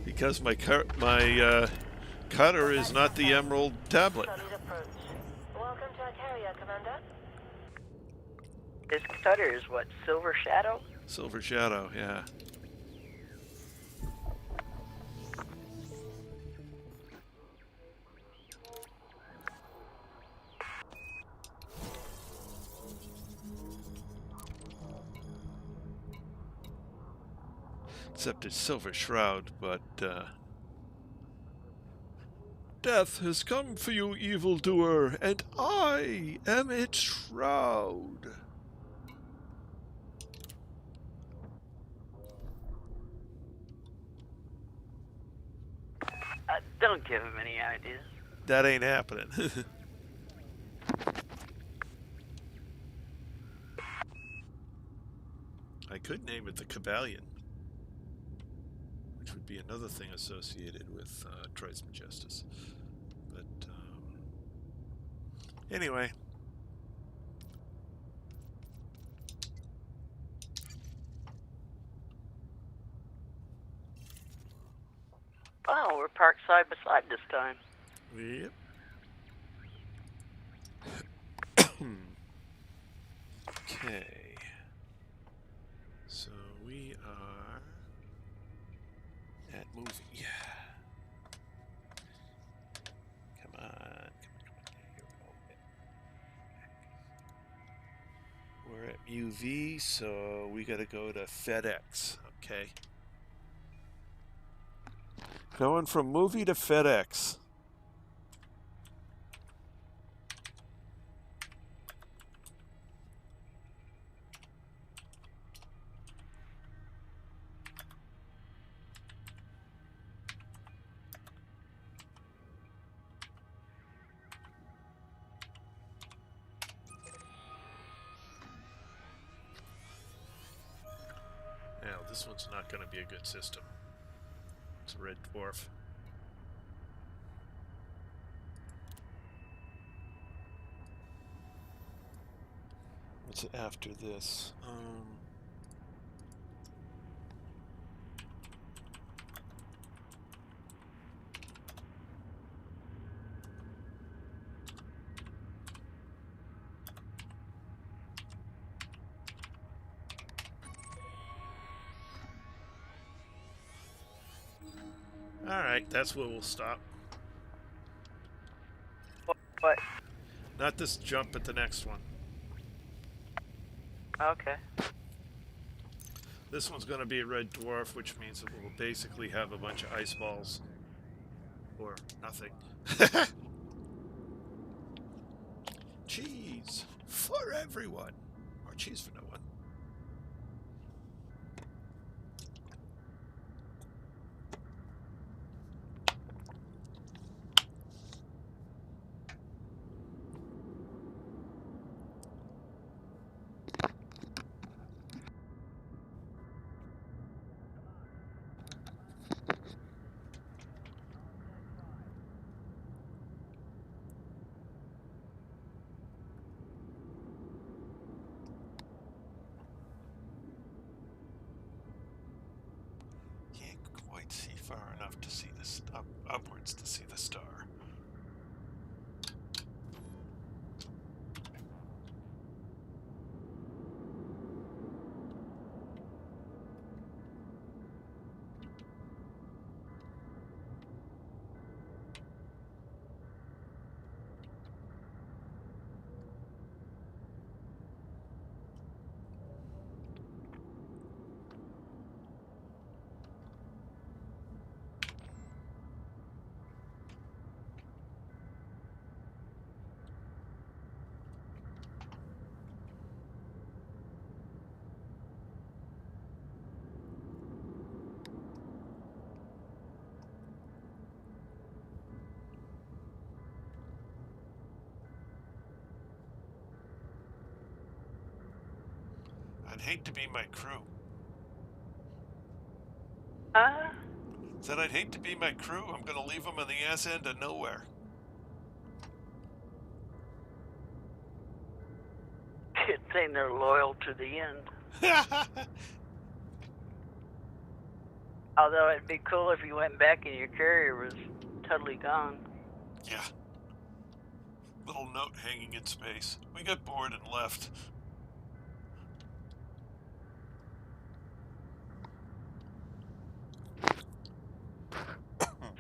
Because my cutter is not the emerald tablet. Solid approach. Welcome to Anchorage, Commander. This cutter is what, Silver Shadow? Silver Shadow, yeah. Except it's Silver Shroud, but death has come for you, evildoer, and I am its shroud. Don't give him any ideas. That ain't happening. I could name it the Cabalion, which would be another thing associated with Trice Majestus. But anyway. Oh, we're parked side by side this time. Yep. Okay. So we are at movie. Yeah. Come on. Here we go. We're at UV, so we gotta go to FedEx. Okay. Going from movie to FedEx. Now, this one's not going to be a good system. It's a red dwarf. What's after this? Alright, that's where we'll stop. What? Not this jump, but the next one. Okay. This one's going to be a red dwarf, which means it will basically have a bunch of ice balls. Or nothing. Cheese for everyone. Or cheese for no one. See far enough to see this upwards to see the star. I'd hate to be my crew. Said I'd hate to be my crew. I'm gonna leave them on the ass end of nowhere. Good thing they're loyal to the end. Although it'd be cool if you went back and your carrier was totally gone. Yeah. Little note hanging in space. We got bored and left.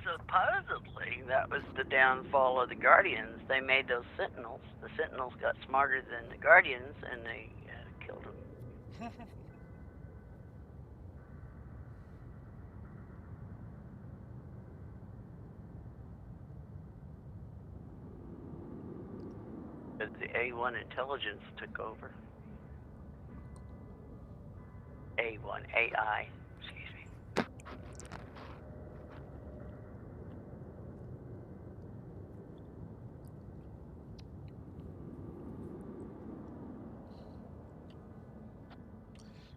Supposedly, that was the downfall of the Guardians. They made those Sentinels. The Sentinels got smarter than the Guardians, and they killed them. Because the A1 intelligence took over. A1 AI. Excuse me.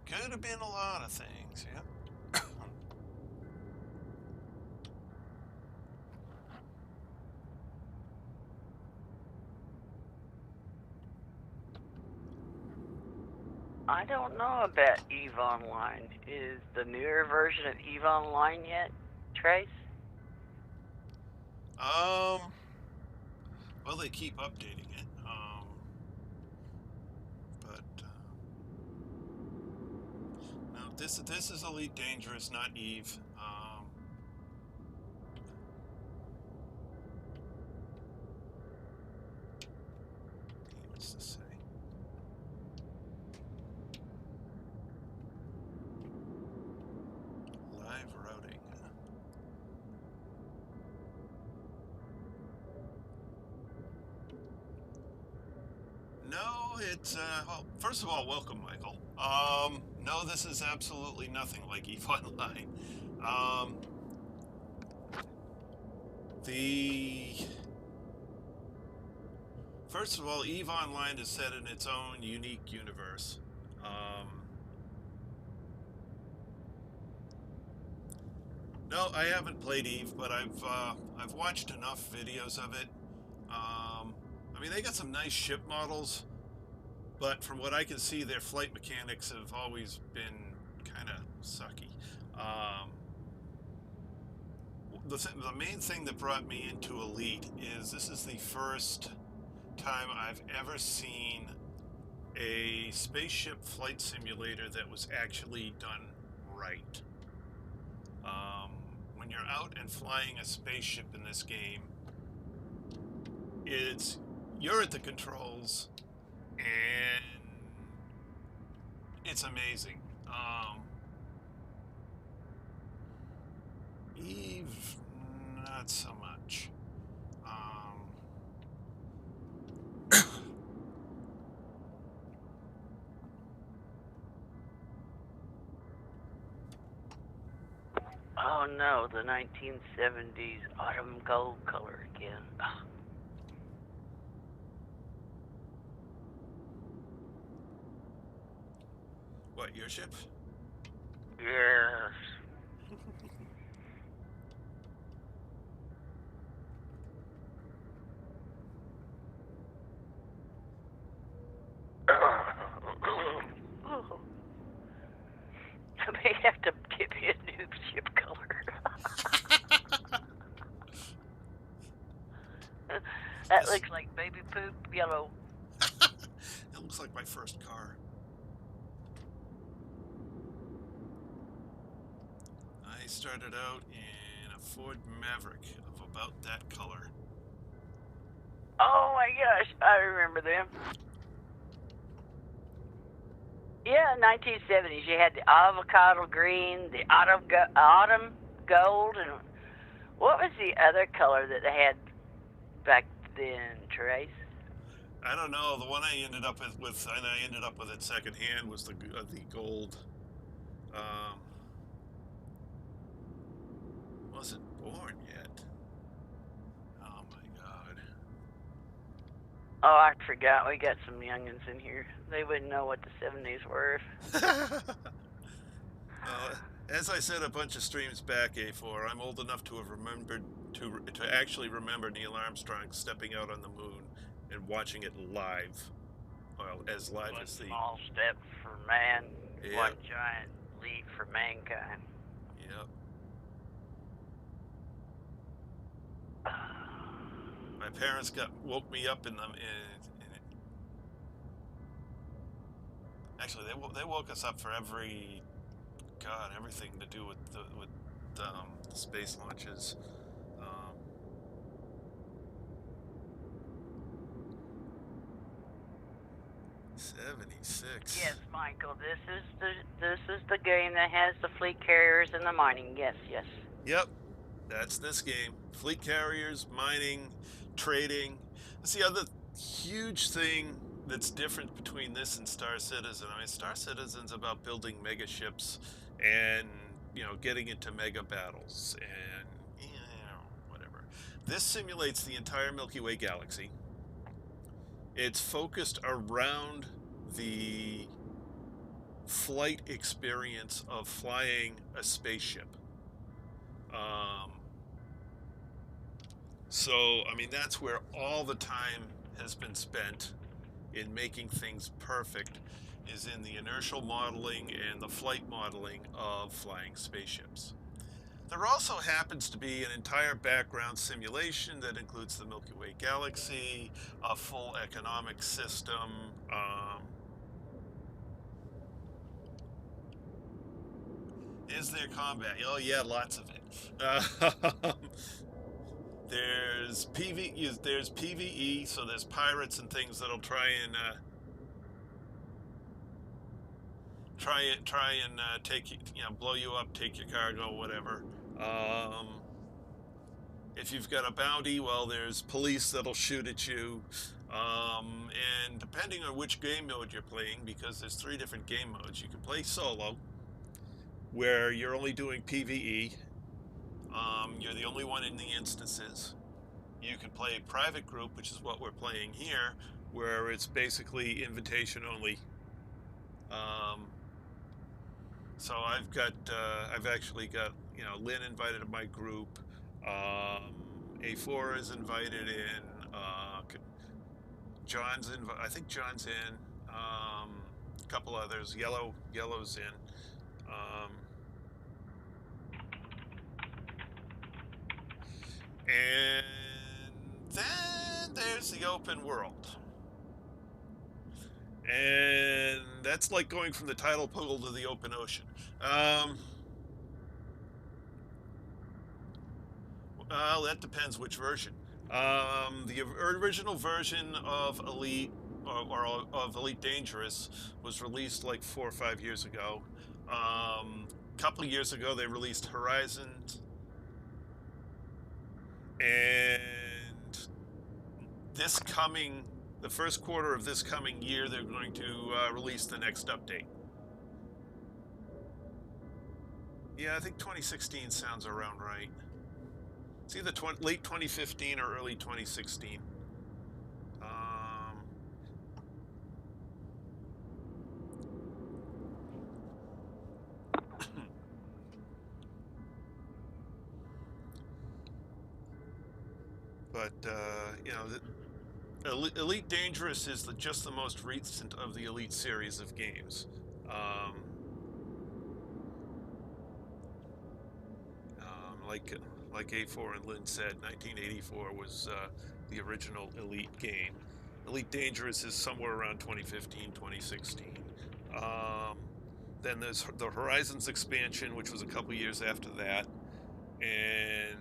Could have been a lot of things, yeah. I don't know about EVE Online. Is the newer version of EVE Online yet, Trace? Well, they keep updating it. No, this is Elite Dangerous, not Eve. What's this say? Live routing. No, it's well, first of all, welcome, Michael. No, this is absolutely nothing like EVE Online. First of all, EVE Online is set in its own unique universe. No, I haven't played EVE, but I've watched enough videos of it. I mean, they got some nice ship models, but from what I can see, their flight mechanics have always been kind of sucky. The main thing that brought me into Elite is this is the first time I've ever seen a spaceship flight simulator that was actually done right. When you're out and flying a spaceship in this game, you're at the controls, and it's amazing. Eve, not so much. Oh no, the 1970s autumn gold color again. Ugh. What, your ship? Yes. I may have to give me a new ship color. That looks like baby poop yellow. It looks like my first car. I started out in a Ford Maverick of about that color. Oh my gosh, I remember them. Yeah, 1970s. You had the avocado green, the autumn gold, and what was the other color that they had back then, Trace? I don't know. The one I ended up with and I ended up with it secondhand was the gold. Wasn't born yet. Oh my God. Oh, I forgot. We got some youngins in here. They wouldn't know what the 70s were. As I said a bunch of streams back, A4, I'm old enough to have remembered to actually remember Neil Armstrong stepping out on the moon and watching it live. Well, as live One as the... small step for man, Yep. one giant leap for mankind. Yep. My parents woke me up in them. Actually, they woke us up for everything to do with the space launches. 76. Yes, Michael. This is the game that has the fleet carriers and the mining. Yes, yes. Yep, that's this game. Fleet carriers, mining, trading. That's the other huge thing that's different between this and Star Citizen. I mean, Star Citizen's about building mega ships and, getting into mega battles and, whatever. This simulates the entire Milky Way galaxy. It's focused around the flight experience of flying a spaceship. So, I mean, that's where all the time has been spent in making things perfect, is in the inertial modeling and the flight modeling of flying spaceships. There also happens to be an entire background simulation that includes the Milky Way galaxy, a full economic system. Is there combat? Oh yeah, lots of it. There's PvE, so there's pirates and things that'll try and take you, blow you up, take your cargo, whatever. If you've got a bounty, well, there's police that'll shoot at you. And depending on which game mode you're playing, because there's 3 different game modes, you can play solo, where you're only doing PvE. You're the only one in the instances. You can play private group, which is what we're playing here, where it's basically invitation only. So I've actually got, Lynn invited to my group. A4 is invited in. I think John's in. A couple others. Yellow's in. And then there's the open world. And that's like going from the tidal pool to the open ocean. Well, that depends which version. The original version of Elite or of Elite Dangerous was released like 4 or 5 years ago. A couple of years ago, they released Horizons. And the first quarter of this coming year, they're going to release the next update. Yeah, I think 2016 sounds around right. It's either late 2015 or early 2016. But, Elite Dangerous is just the most recent of the Elite series of games. Like A4 and Lynn said, 1984 was the original Elite game. Elite Dangerous is somewhere around 2015, 2016. Then there's the Horizons expansion, which was a couple years after that. And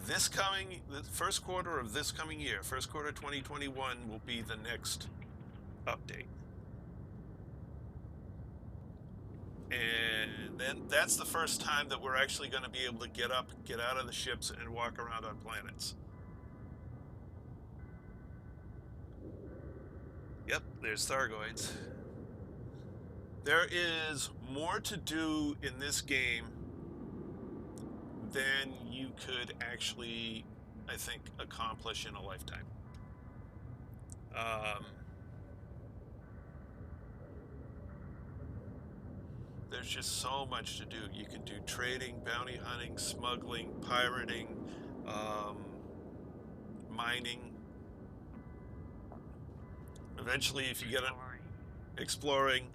the first quarter of this coming year, first quarter 2021, will be the next update. And then that's the first time that we're actually going to be able to get out of the ships and walk around on planets. Yep, there's Thargoids. There is more to do in this game than you could actually I think, accomplish in a lifetime. There's just so much to do. You can do trading, bounty hunting, smuggling, pirating, mining. Eventually, if you get exploring,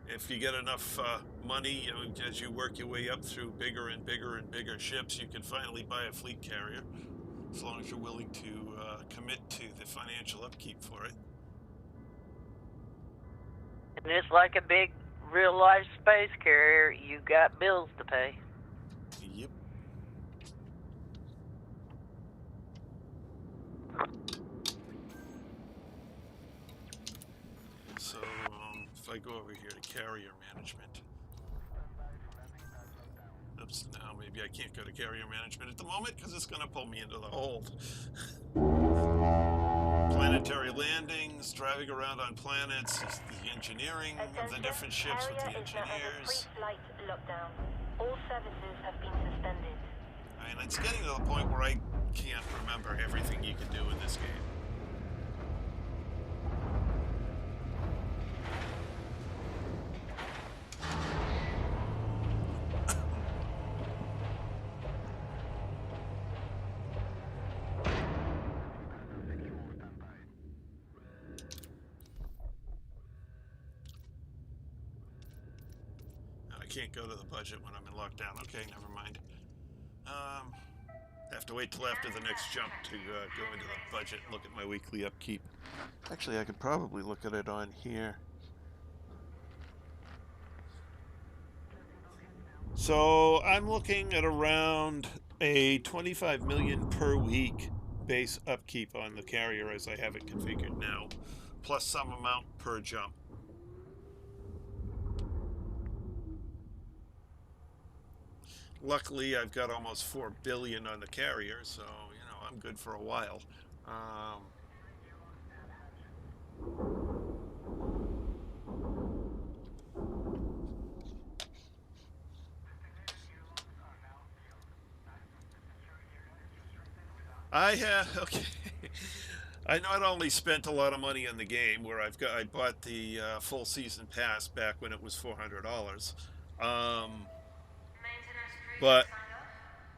if you get enough money, you know, as you work your way up through bigger and bigger and bigger ships, you can finally buy a fleet carrier, as long as you're willing to commit to the financial upkeep for it. And it's like a big real-life space carrier. You got bills to pay. Yep. So, if I go over here to carrier management. Oops, now maybe I can't go to carrier management at the moment because it's going to pull me into the hold. Planetary landings, driving around on planets, the engineering of the different ships with the engineers. Pre-flight lockdown. All services have been suspended. I mean, it's getting to the point where I can't remember everything you can do in this game. Can't go to the budget when I'm in lockdown. Okay, never mind. Have to wait till after the next jump to go into the budget and look at my weekly upkeep. Actually, I could probably look at it on here. So I'm looking at around a 25 million per week base upkeep on the carrier as I have it configured now, plus some amount per jump. Luckily, I've got almost 4 billion on the carrier, so, you know, I'm good for a while. Okay. I not only spent a lot of money on the game, where I bought the full season pass back when it was $400. But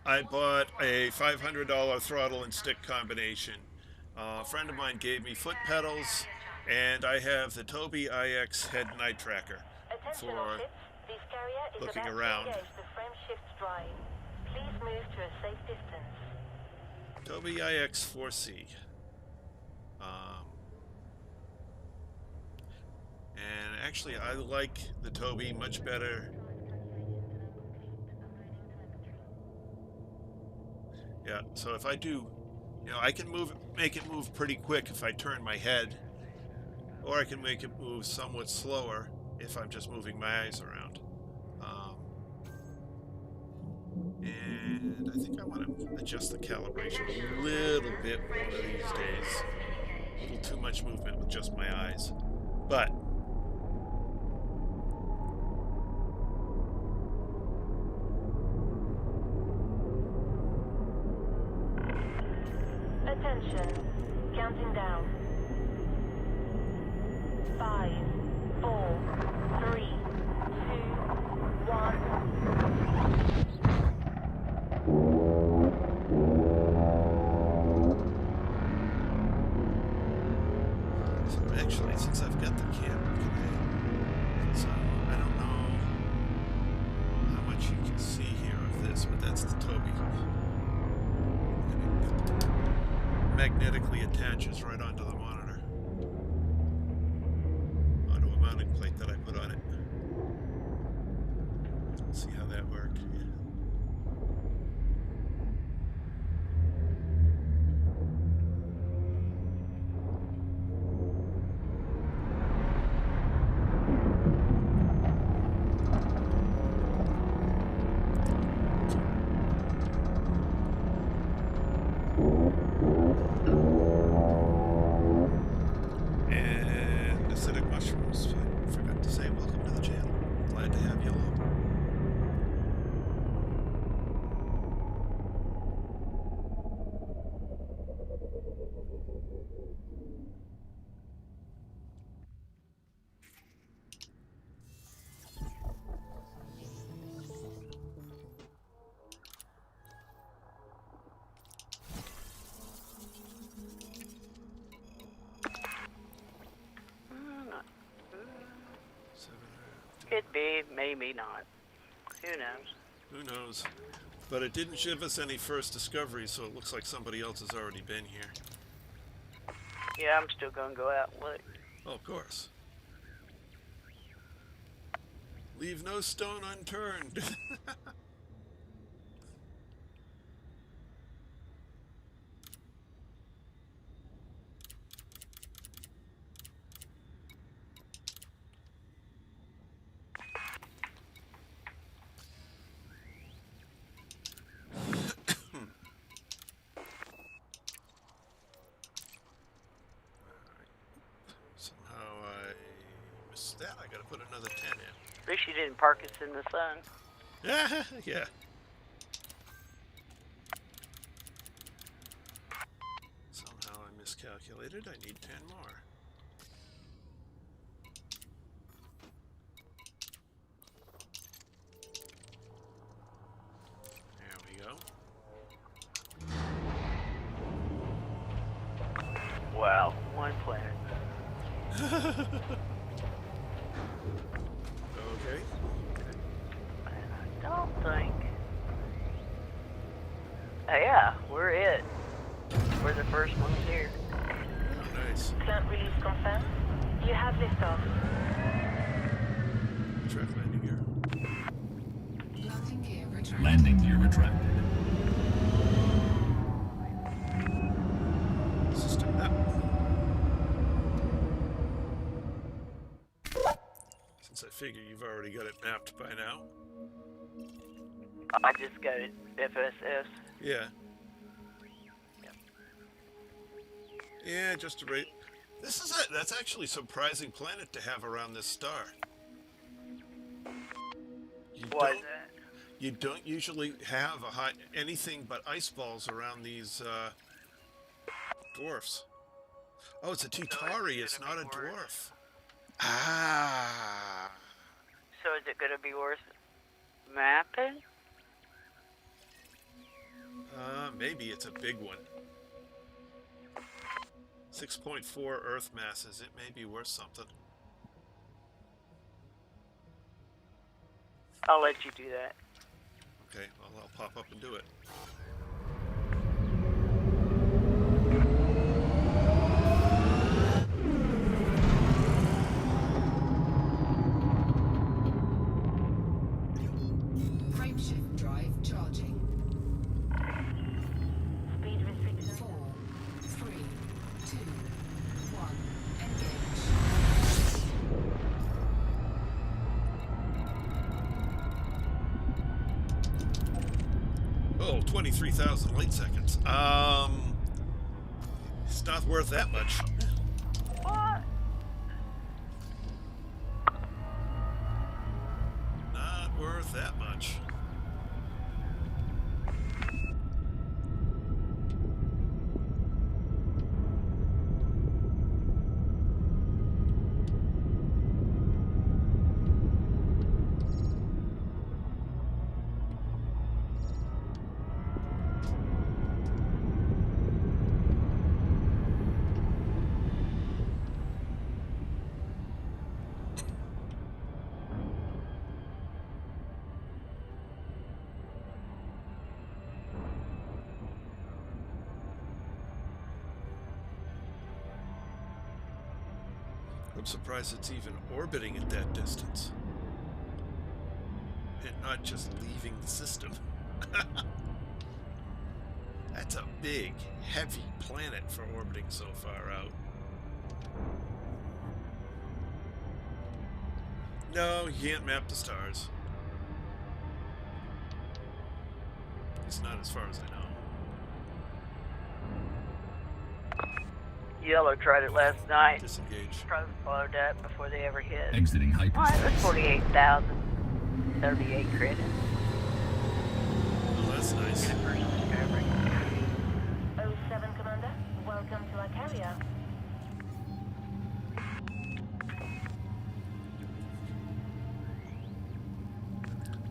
I bought a $500 throttle and stick combination. A friend of mine gave me foot pedals, and I have the Tobii IX head night tracker for looking around. Please move to a safe distance. Tobii IX 4C. And actually, I like the Tobii much better. Yeah, so if I do, you know, I can make it move pretty quick if I turn my head, or I can make it move somewhat slower if I'm just moving my eyes around. And I think I want to adjust the calibration a little bit one of these days. A little too much movement with just my eyes. But attention, counting down. 5, 4, 3, 2, 1. So actually, since I've got the camera today, so I don't know how much you can see here of this, but that's the Tobii. Magnetically attaches right onto the monitor, onto a mounting plate that I put on it. Let's see how that worked. Could be, maybe not. Who knows? Who knows? But it didn't give us any first discoveries, so it looks like somebody else has already been here. Yeah, I'm still gonna go out and look. Oh, of course. Leave no stone unturned. Somehow I missed that. I gotta put another 10 in. At least you didn't park us in the sun. Yeah. Somehow I miscalculated. I need 10 more. There we go. Wow, one planet. Okay. And I don't think. Oh, yeah, we're it. We're the first ones here. Oh, nice. Plant release confirmed. You have liftoff. Track landing gear. Landing gear retracted. Landing gear retracted. System map. Since I figure you've already got it mapped by now. I just got it FSS. Yeah. Yep. Yeah, just a rate. That's actually a surprising planet to have around this star. Why is that? You don't usually have anything but ice balls around these dwarfs. Oh, it's a Tutari. It's not a dwarf. Ah. So is it gonna be worth mapping? Maybe it's a big one. 6.4 Earth masses. It may be worth something. I'll let you do that. Okay, well, I'll pop up and do it. Frameshift drive charging. Speed restriction. 4, 3, 2, 1. Engage. Oh, 23,000 light seconds. It's not worth that much. What? Not worth that much. I'm surprised it's even orbiting at that distance. And not just leaving the system. That's a big, heavy planet for orbiting so far out. No, you can't map the stars. It's not as far as I know. Yellow tried it last night. Disengage. Probably followed that before they ever hit. Exiting Oh, it was hyperspace. 48,038 credits. Oh, that's nice. Good first discovery. 07 Commander, welcome to our carrier.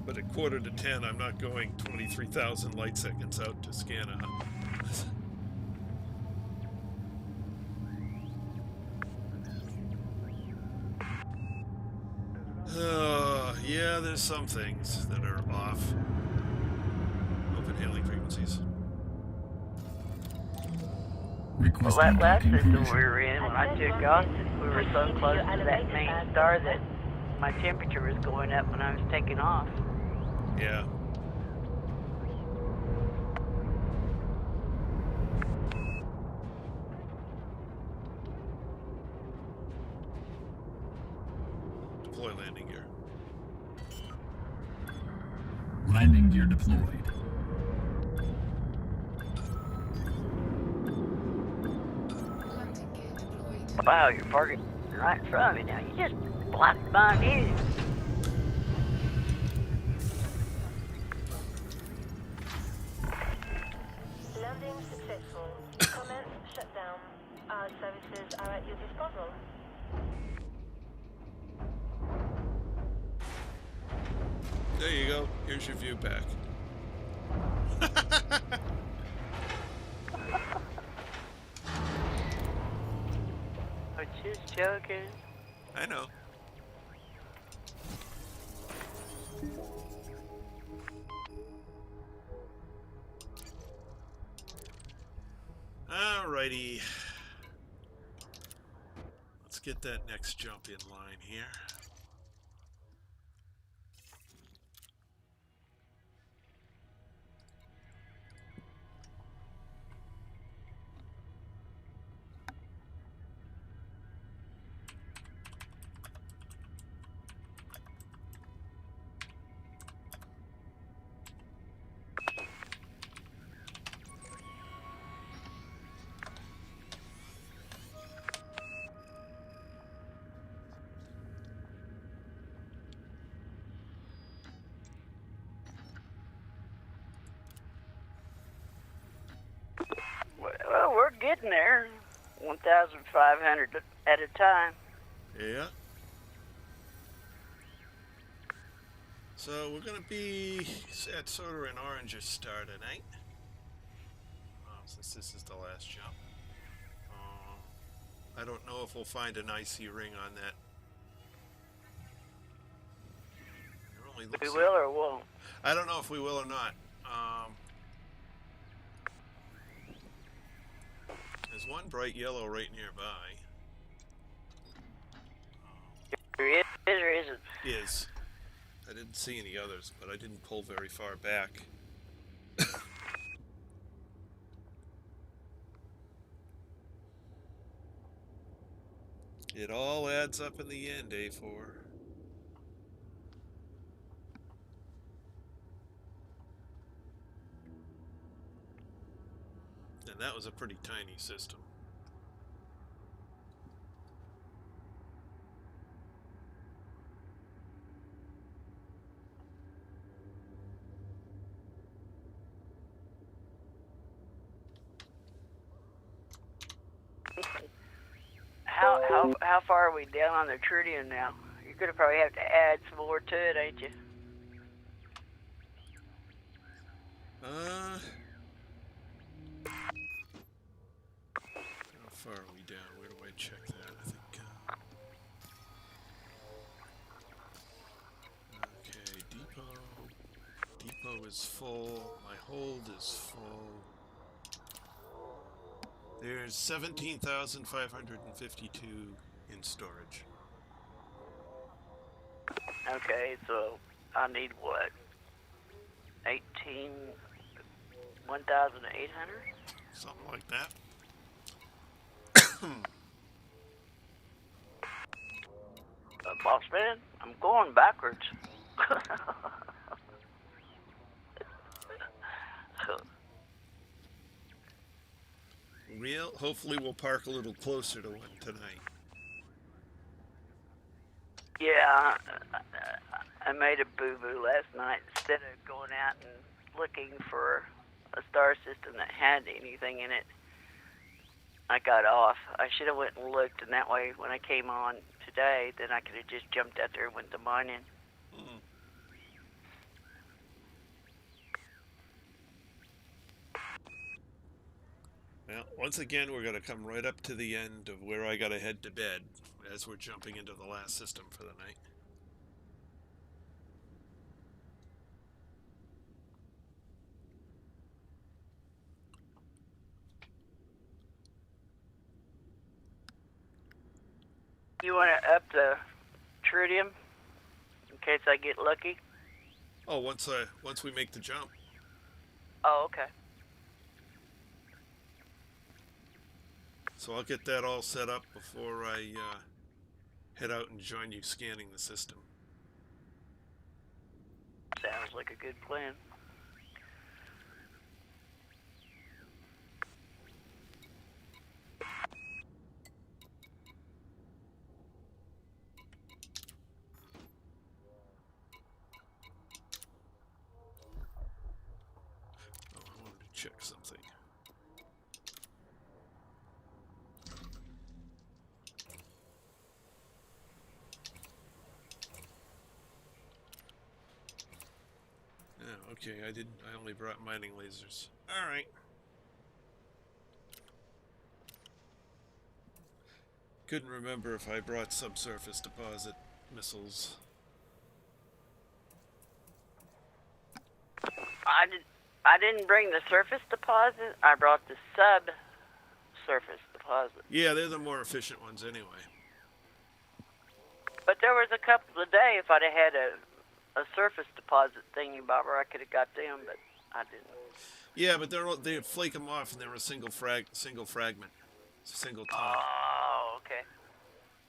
But at 9:45, I'm not going 23,000 light seconds out to scan a... Yeah, there's some things that are off. Open hailing frequencies. Well, Requesting that last docking system we permission. were in, when I took off, we were so close to that main star that my temperature was going up when I was taking off. Yeah. Deploy landing gear. Landing gear deployed. Landing gear deployed. Wow, you're parking right in front of me now. You just blocked my view. Landing successful. Commence shutdown. Our services are at your disposal. There you go. Here's your view back. I'm just joking. I know. Alrighty. Let's get that next jump in line here. Well, we're getting there. 1,500 at a time. Yeah. So we're gonna be at sort of an orangish star tonight. Since this is the last jump. I don't know if we'll find an icy ring on that. It only We looks will or won't. I don't know if we will or not. There's one bright yellow right nearby. There is or isn't. Is. I didn't see any others, but I didn't pull very far back. It all adds up in the end, A4. And that was a pretty tiny system. How far are we down on the tritium now? You're gonna probably have to add some more to it, ain't you? How far are we down? Where do I check that? I think. Okay, depot is full. My hold is full. There's 17,552 in storage. Okay, so I need what? 1,800? Something like that. Boss man, I'm going backwards. Hopefully we'll park a little closer to one tonight. Yeah, I made a boo-boo last night. Instead of going out and looking for a star system that had anything in it, I got off. I should have went and looked, and that way when I came on today, then I could have just jumped out there and went to mining. Well, once again, we're going to come right up to the end of where I got to head to bed as we're jumping into the last system for the night. You want to up the tritium in case I get lucky? Oh, once we make the jump. Oh, okay. So I'll get that all set up before I head out and join you scanning the system. Sounds like a good plan. Oh, I wanted to check something. Oh, okay, I only brought mining lasers. Alright. Couldn't remember if I brought subsurface deposit missiles. I didn't bring the surface deposit. I brought the subsurface deposit. Yeah, they're the more efficient ones anyway. But there was a couple today. If I'd have had a surface deposit thingy about where I could have got them, but I didn't. Yeah, but they flake them off and they're a single fragment. It's a single ton. Oh, okay.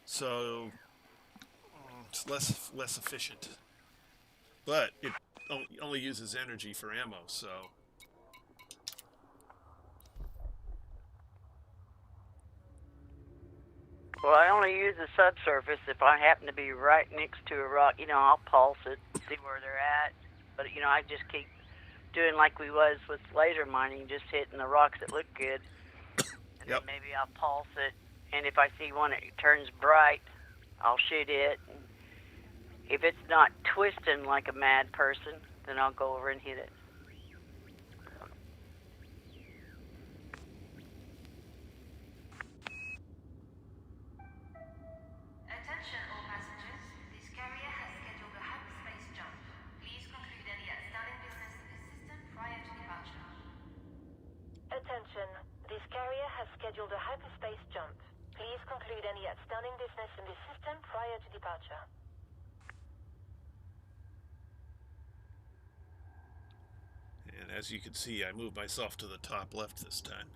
So it's less efficient. But it only uses energy for ammo, so. Well, I only use the subsurface if I happen to be right next to a rock. You know, I'll pulse it, see where they're at. But, you know, I just keep doing like we was with laser mining, just hitting the rocks that look good. And Yep. then maybe I'll pulse it. And if I see one that turns bright, I'll shoot it. And if it's not twisting like a mad person, then I'll go over and hit it. Attention all passengers. This carrier has scheduled a hyperspace jump. Please conclude any outstanding business in the system prior to departure. Attention. This carrier has scheduled a hyperspace jump. Please conclude any outstanding business in the system prior to departure. And as you can see, I moved myself to the top left this time.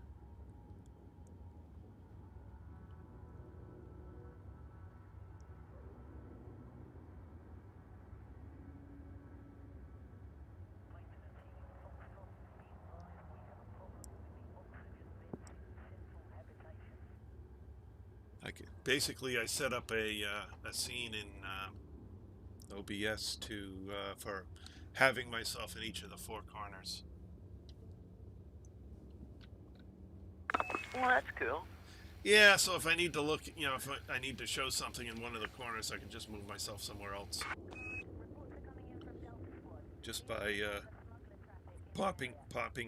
Basically, I set up a scene in OBS for having myself in each of the four corners. Well, that's cool. Yeah, so if I need to look, you know, if I need to show something in one of the corners, I can just move myself somewhere else. Just by popping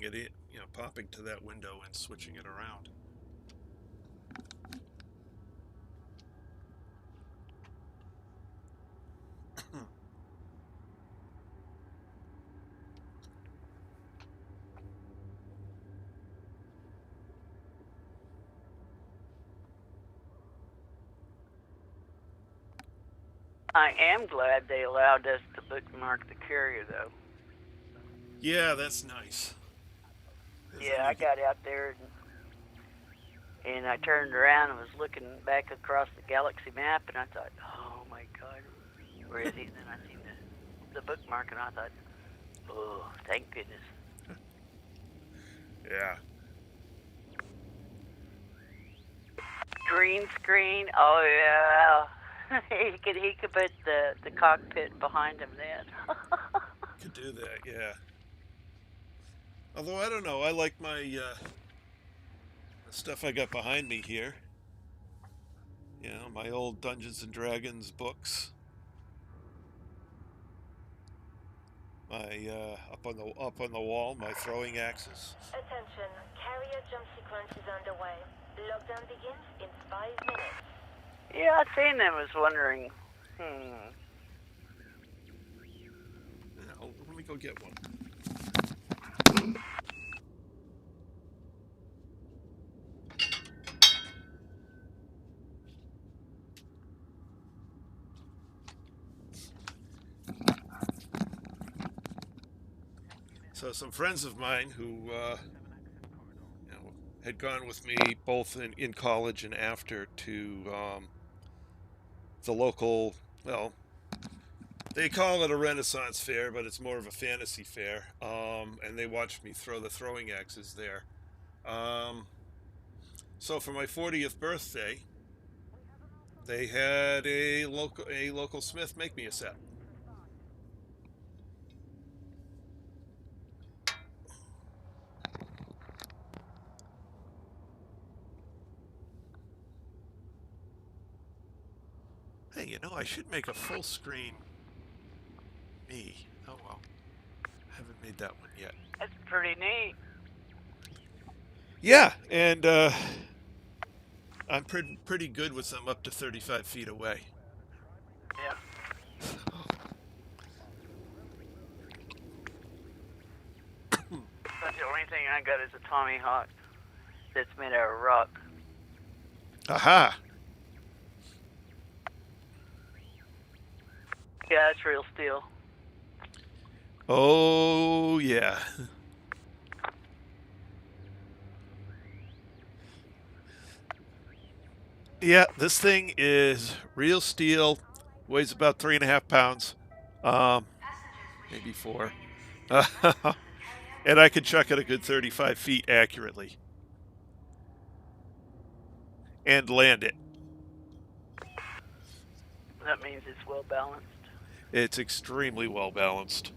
it in, you know, popping to that window and switching it around. I am glad they allowed us to bookmark the carrier, though. Yeah, that's nice. Yeah, I got out there and I turned around and was looking back across the galaxy map, and I thought, oh my God, where is he? And then I seen the bookmark, and I thought, oh, thank goodness. Yeah. Green screen, oh yeah. he could put the cockpit behind him then. Could do that, yeah. Although, I don't know, I like my the stuff I got behind me here. You know, my old Dungeons and Dragons books. My up on the wall, my throwing axes. Attention. Carrier jump sequence is underway. Lockdown begins in 5 minutes. Yeah, I seen them. Was wondering. Now, let me go get one. So some friends of mine who you know, had gone with me both in college and after to the local, well, they call it a Renaissance fair, but it's more of a fantasy fair. And they watched me throw the throwing axes there. So for my 40th birthday, they had a local smith make me a set. Hey, you know, I should make a full screen me. Oh well, I haven't made that one yet. That's pretty neat. Yeah, and I'm pretty good with them up to 35 feet away. Yeah. But the only thing I got is a Tommy Hawk that's made out of rock. Aha! Yeah, it's real steel. Oh yeah. Yeah, this thing is real steel, weighs about 3.5 pounds, maybe 4. And I can chuck it a good 35 feet accurately. And land it. That means it's well balanced. It's extremely well balanced.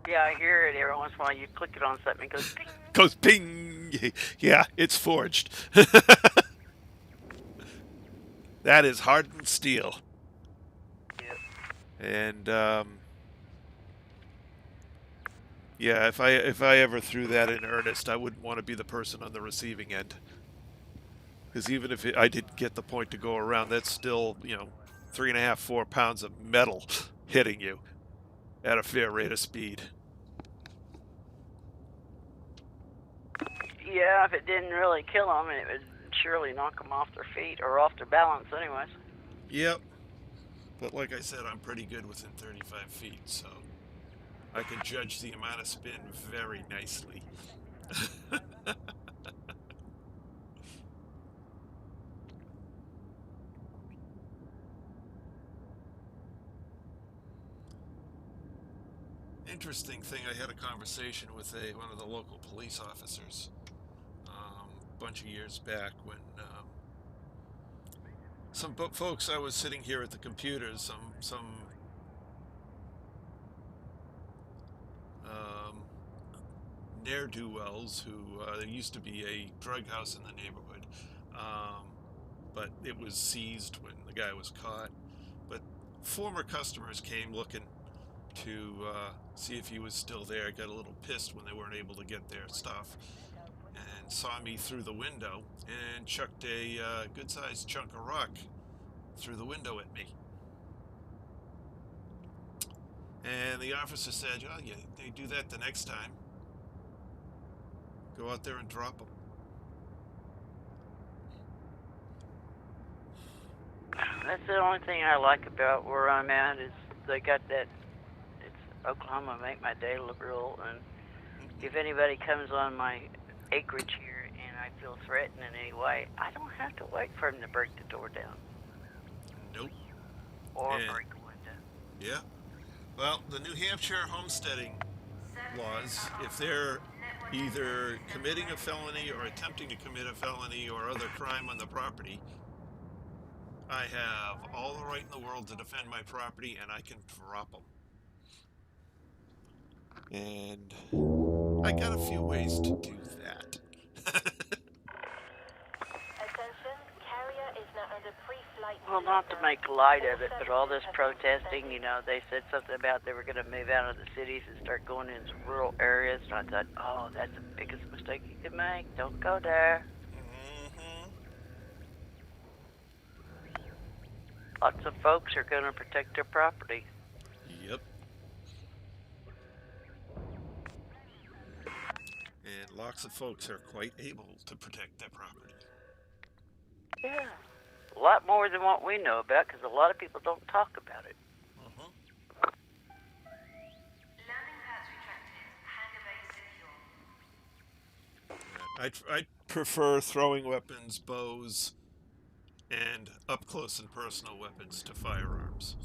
Yeah, I hear it every once in a while. You click it on something, it goes ping. Goes ping! Yeah, it's forged. That is hardened steel. Yep. And yeah, if I ever threw that in earnest, I wouldn't want to be the person on the receiving end. Because even if I didn't get the point to go around, that's still, 3.5, 4 pounds of metal hitting you at a fair rate of speed. Yeah, if it didn't really kill them, it would surely knock them off their feet or off their balance, anyways. Yep. But like I said, I'm pretty good within 35 feet, so I can judge the amount of spin very nicely. Interesting thing, I had a conversation with one of the local police officers a bunch of years back when some folks, I was sitting here at the computers, some ne'er-do-wells who there used to be a drug house in the neighborhood, but it was seized when the guy was caught. But former customers came looking to see if he was still there, got a little pissed when they weren't able to get their stuff, and saw me through the window and chucked a good-sized chunk of rock through the window at me. And the officer said, "Oh, yeah, they do that the next time. Go out there and drop them." That's the only thing I like about where I'm at is they got that. It's Oklahoma make my day liberal, and if anybody comes on my acreage here and I feel threatened in any way, I don't have to wait for them to break the door down. Nope. Or Yeah. break a window. Yeah. Well, the New Hampshire homesteading laws, if they're either committing a felony or attempting to commit a felony or other crime on the property, I have all the right in the world to defend my property, and I can drop them. And I got a few ways to do that. Attention, carrier is now under pre-flight. Well, not to make light of it, but all this protesting, they said something about they were going to move out of the cities and start going into rural areas. And I thought, oh, that's the biggest mistake you could make. Don't go there. Mm-hmm. Lots of folks are going to protect their property. Yep. And lots of folks are quite able to protect their property. Yeah. a lot more than what we know about, because a lot of people don't talk about it. Landing pads retracted. Hangar bay secure. I prefer throwing weapons, bows, and up close and personal weapons to firearms.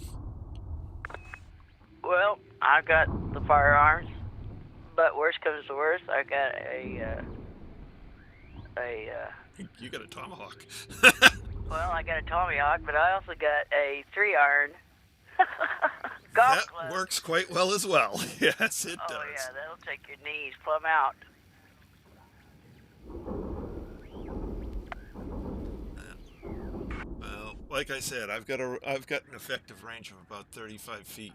Well, I got the firearms, but worst comes to worst, I got You got a tomahawk. well, I got a Tomahawk, but I also got a 3-iron golf That club. works quite well as well. Yes, it Oh does. yeah, that'll take your knees plumb out. Well, like I said, I've got an effective range of about 35 feet,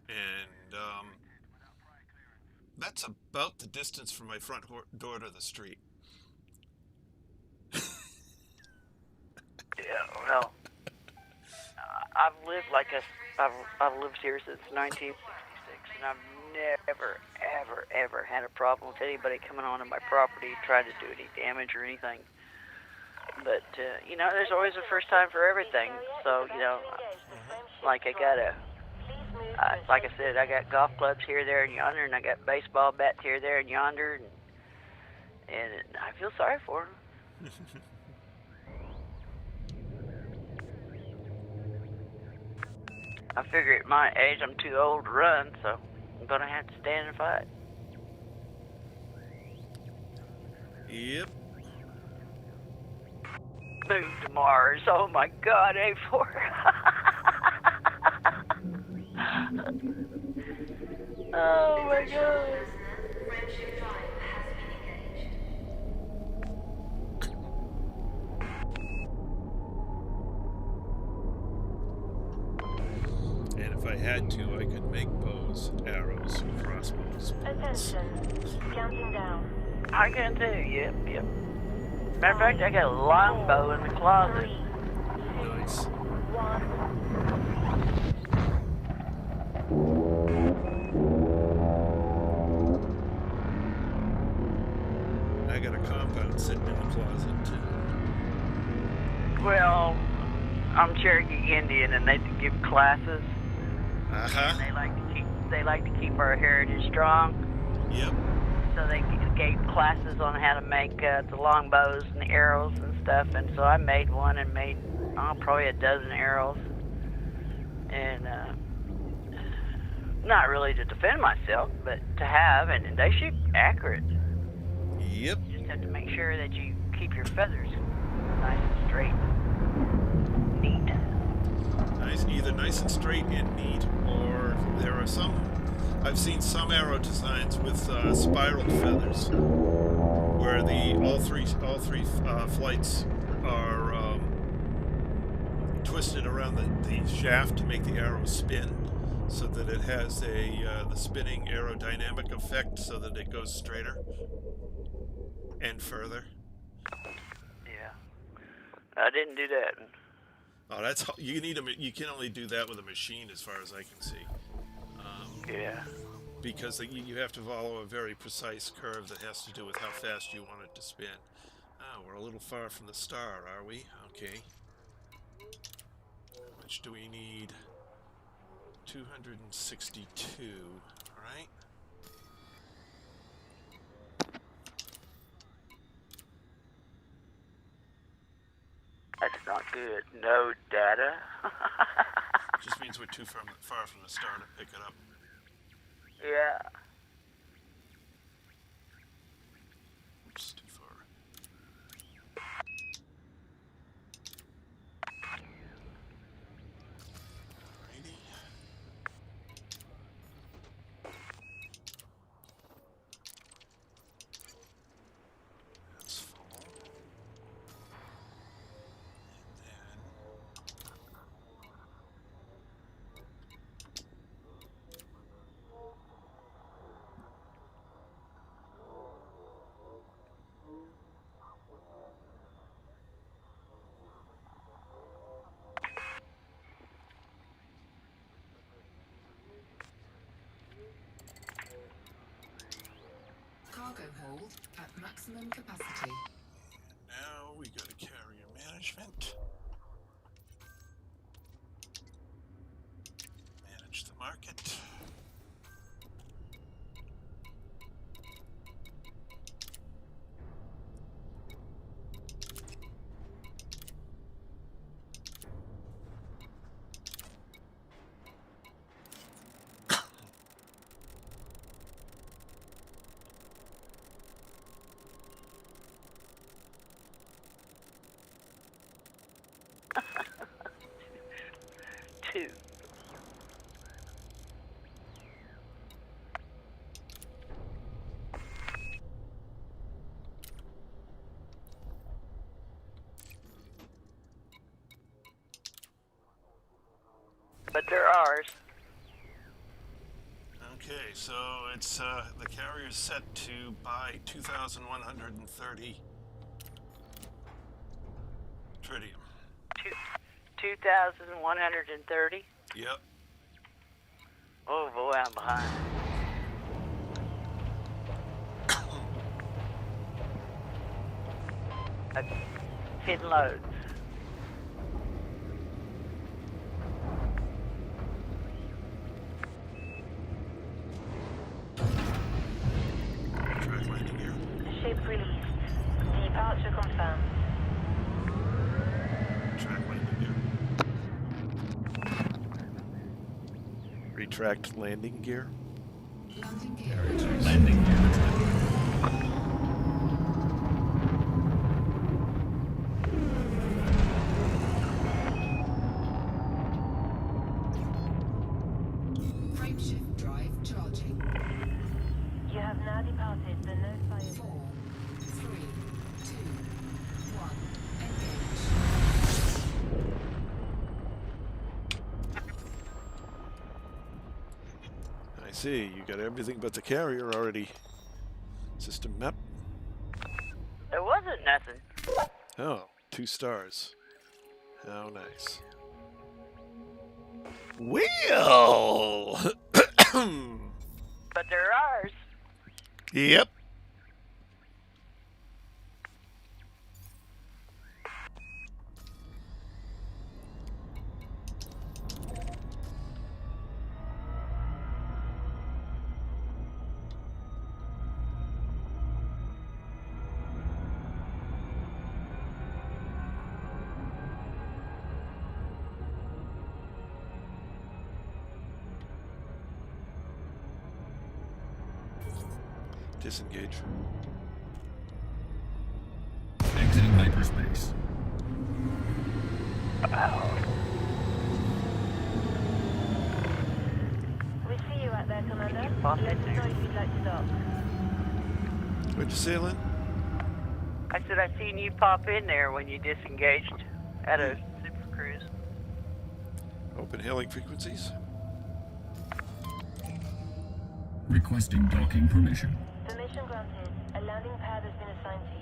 and that's about the distance from my front door to the street. Yeah, well, I've lived I've lived here since 1966, and I've never, ever had a problem with anybody coming onto my property trying to do any damage or anything. But you know, there's always a first time for everything. So you know, like I said, I got golf clubs here, there, and yonder, and I got baseball bats here, there, and yonder, and I feel sorry for them. I figure at my age I'm too old to run, so I'm gonna have to stand and fight. Yep. Move to Mars. Oh my God, A4. Oh my God. Friendship drive has been engaged. And if I had to, I could make bows, arrows, crossbows. Attention. Counting down. I can too. Yep. Matter of fact, I got a longbow in the closet. Nice. 1. I got a compound sitting in the closet too. Well, I'm Cherokee Indian, and they give classes. Uh-huh. They like to keep our heritage strong. Yep. So they gave classes on how to make the longbows and the arrows and stuff, and so I made one and made probably a dozen arrows, and not really to defend myself, but to have, and they shoot accurate. Yep. You just have to make sure that you keep your feathers nice and straight, neat. Nice, either nice and straight and neat, or there are some. I've seen some arrow designs with spiraled feathers, where all three flights are twisted around the shaft to make the arrow spin, so that it has the spinning aerodynamic effect, so that it goes straighter and further. Yeah, I didn't do that. Oh, that's you can only do that with a machine, as far as I can see. Yeah. Because you have to follow a very precise curve that has to do with how fast you want it to spin. Oh, we're a little far from the star, are we? Okay. How much do we need? 262, right? That's not good. No data. Just means we're too far from the star to pick it up. Yeah. Oops, too far. Alrighty. That's full. And then Cargo hold at maximum capacity. now we go to carrier management. Change the market. Two. But they're ours. Okay, so it's the carrier's set to buy 2,130 tritium. 2,130. Yep. Oh boy, I'm behind. That's hidden loads. Track landing gear. Ship released. Departure confirmed. Track landing gear. Retract landing gear. Landing gear. Landing gear detected. Frameshift drive charging. You have now departed the node fire. 4, 3, 2, 1. Engage. I see. You got everything but the carrier already. System map. There wasn't nothing. Oh, 2 stars. How nice. Well. But they're ours. Yep. Disengage. Exiting hyperspace. We see you out there, Commander. Pop Let in us there. know if you'd like to dock. What'd you say, Lynn? I said I seen you pop in there when you disengaged at a super cruise. Open hailing frequencies. Requesting docking permission. Permission granted. A landing pad has been assigned to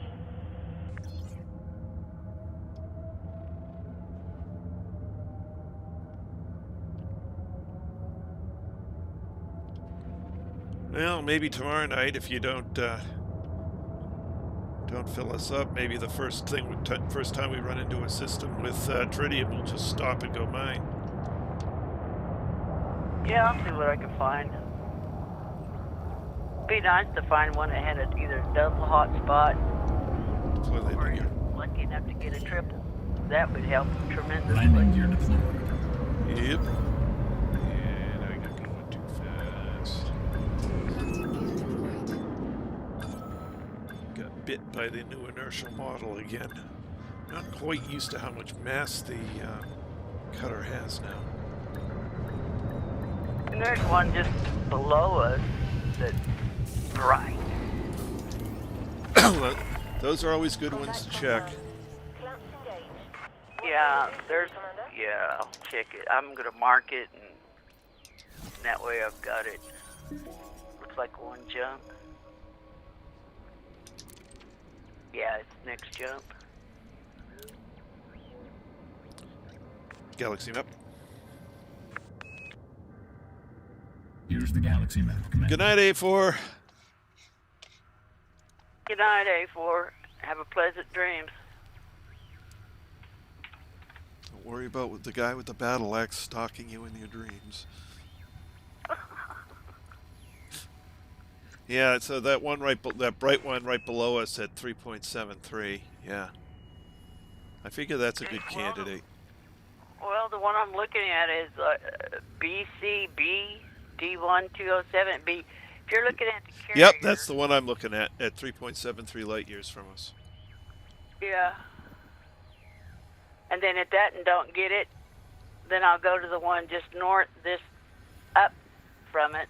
you. Well, maybe tomorrow night, if you don't fill us up, maybe the first time we run into a system with tritium, we'll just stop and go mine. Yeah, I'll see what I can find. Be nice to find one that had either a double hotspot Deploy or landing gear. you're lucky enough to get a triple. That would help tremendously. Landing gear deployed. Yep. And I got going too fast. Landing gear deployed. Got bit by the new inertial model again. Not quite used to how much mass the cutter has now. And there's one just below us that's right. Those are always good ones to check. Clamps engaged. Yeah, there's. Commander? Yeah, I'll check it. I'm gonna mark it, and that way I've got it. Looks like one jump. Yeah, it's next jump. Galaxy map. Here's the galaxy map, Commander. Good night, A4. Good night, A4. Have a pleasant dreams. Don't worry about the guy with the battle axe stalking you in your dreams. Yeah, so that one that bright one right below us at 3.73. Yeah. I figure that's a good candidate. Well, the one I'm looking at is BCB D1207B. If you're looking at the carrier. Yep, that's the one I'm looking at 3.73 light years from us. Yeah. And then if that and don't get it, then I'll go to the one just north, this up from it.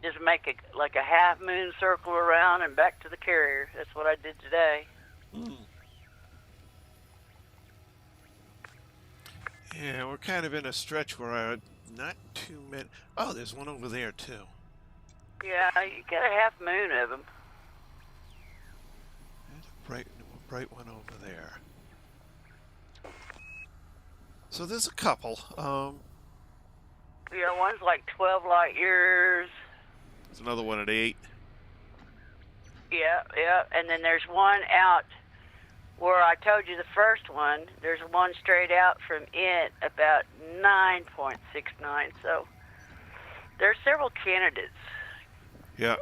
Just make like a half moon circle around and back to the carrier. That's what I did today. Yeah, we're kind of in a stretch where not too many. Oh, there's one over there too. Yeah, you got a half moon of them. There's a bright one over there. So there's a couple. Yeah, one's like 12 light years. There's another one at 8. Yeah, yeah. And then there's one out where I told you the first one. There's one straight out from it about 9.69. So there's several candidates. Yeah.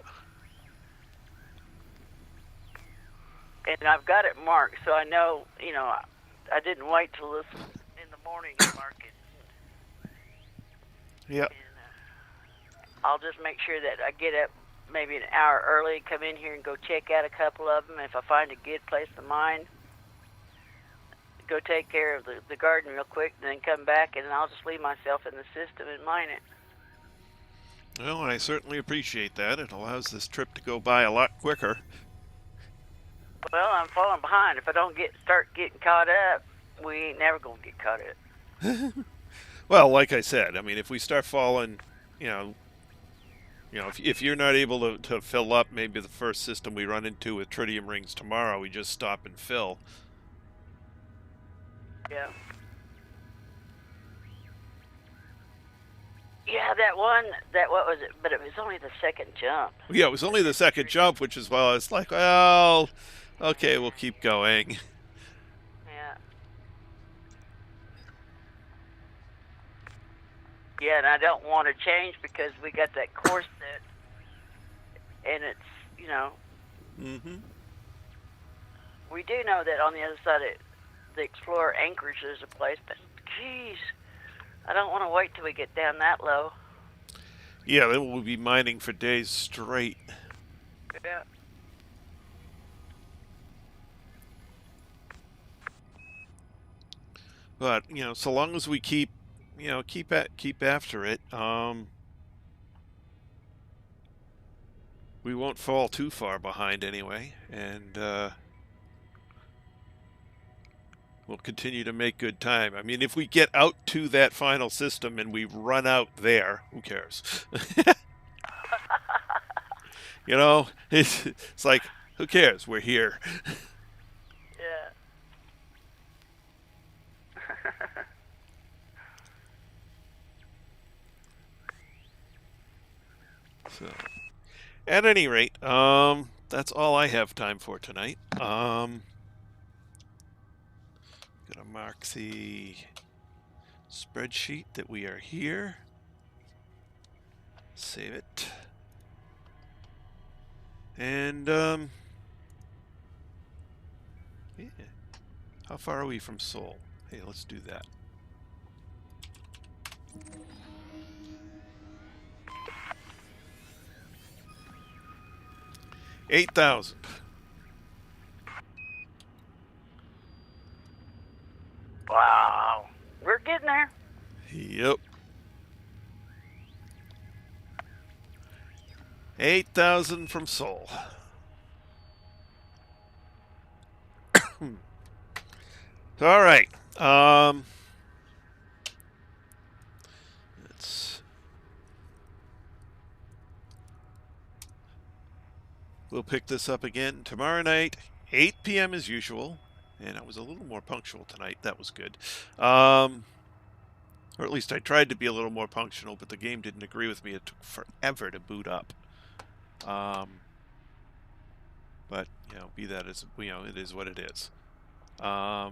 And I've got it marked, so I know, I didn't wait till this in the morning to mark it. Yeah. And, I'll just make sure that I get up maybe an hour early, come in here and go check out a couple of them. If I find a good place to mine, go take care of the garden real quick, and then come back, and I'll just leave myself in the system and mine it. Well, I certainly appreciate that. It allows this trip to go by a lot quicker. Well, I'm falling behind. If I don't start getting caught up, we ain't never gonna get caught up. Well, like I said, I mean, if we start falling, if you're not able to fill up maybe the first system we run into with tritium rings tomorrow, we just stop and fill. Yeah. Yeah, what was it? But it was only the second jump. Yeah, it was only the second jump, which is why it's like, well, okay, we'll keep going. Yeah. Yeah, and I don't want to change because we got that course set, and it's, Mm-hmm. We do know that on the other side of the Explorer Anchorage there's a place, but geez, I don't want to wait till we get down that low. Yeah, then we'll be mining for days straight. Yeah. But so long as we keep after it, we won't fall too far behind anyway, and we'll continue to make good time. I mean, if we get out to that final system and we run out there, who cares? It's like, who cares? We're here. Yeah. So, at any rate, that's all I have time for tonight. Gonna mark the spreadsheet that we are here. Save it. And, yeah. How far are we from Seoul? Hey, let's do that. $8,000. Wow. We're getting there. Yep. 8,000 from Seoul. All right. We'll pick this up again tomorrow night, 8 p.m. as usual. And I was a little more punctual tonight. That was good. Or at least I tried to be a little more punctual, but the game didn't agree with me. It took forever to boot up. But, be that as, it is what it is. 8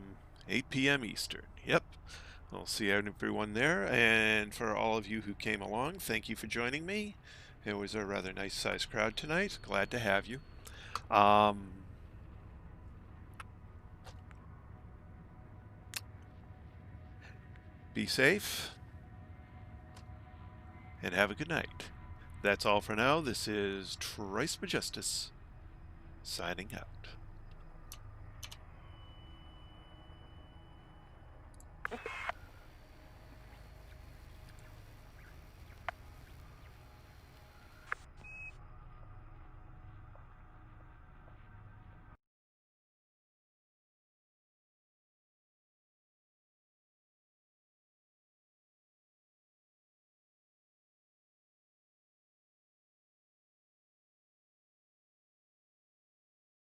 p.m. Eastern. Yep. I'll see everyone there, and for all of you who came along, thank you for joining me. It was a rather nice sized crowd tonight. Glad to have you. Be safe and have a good night. That's all for now. This is Trice Majestus signing out.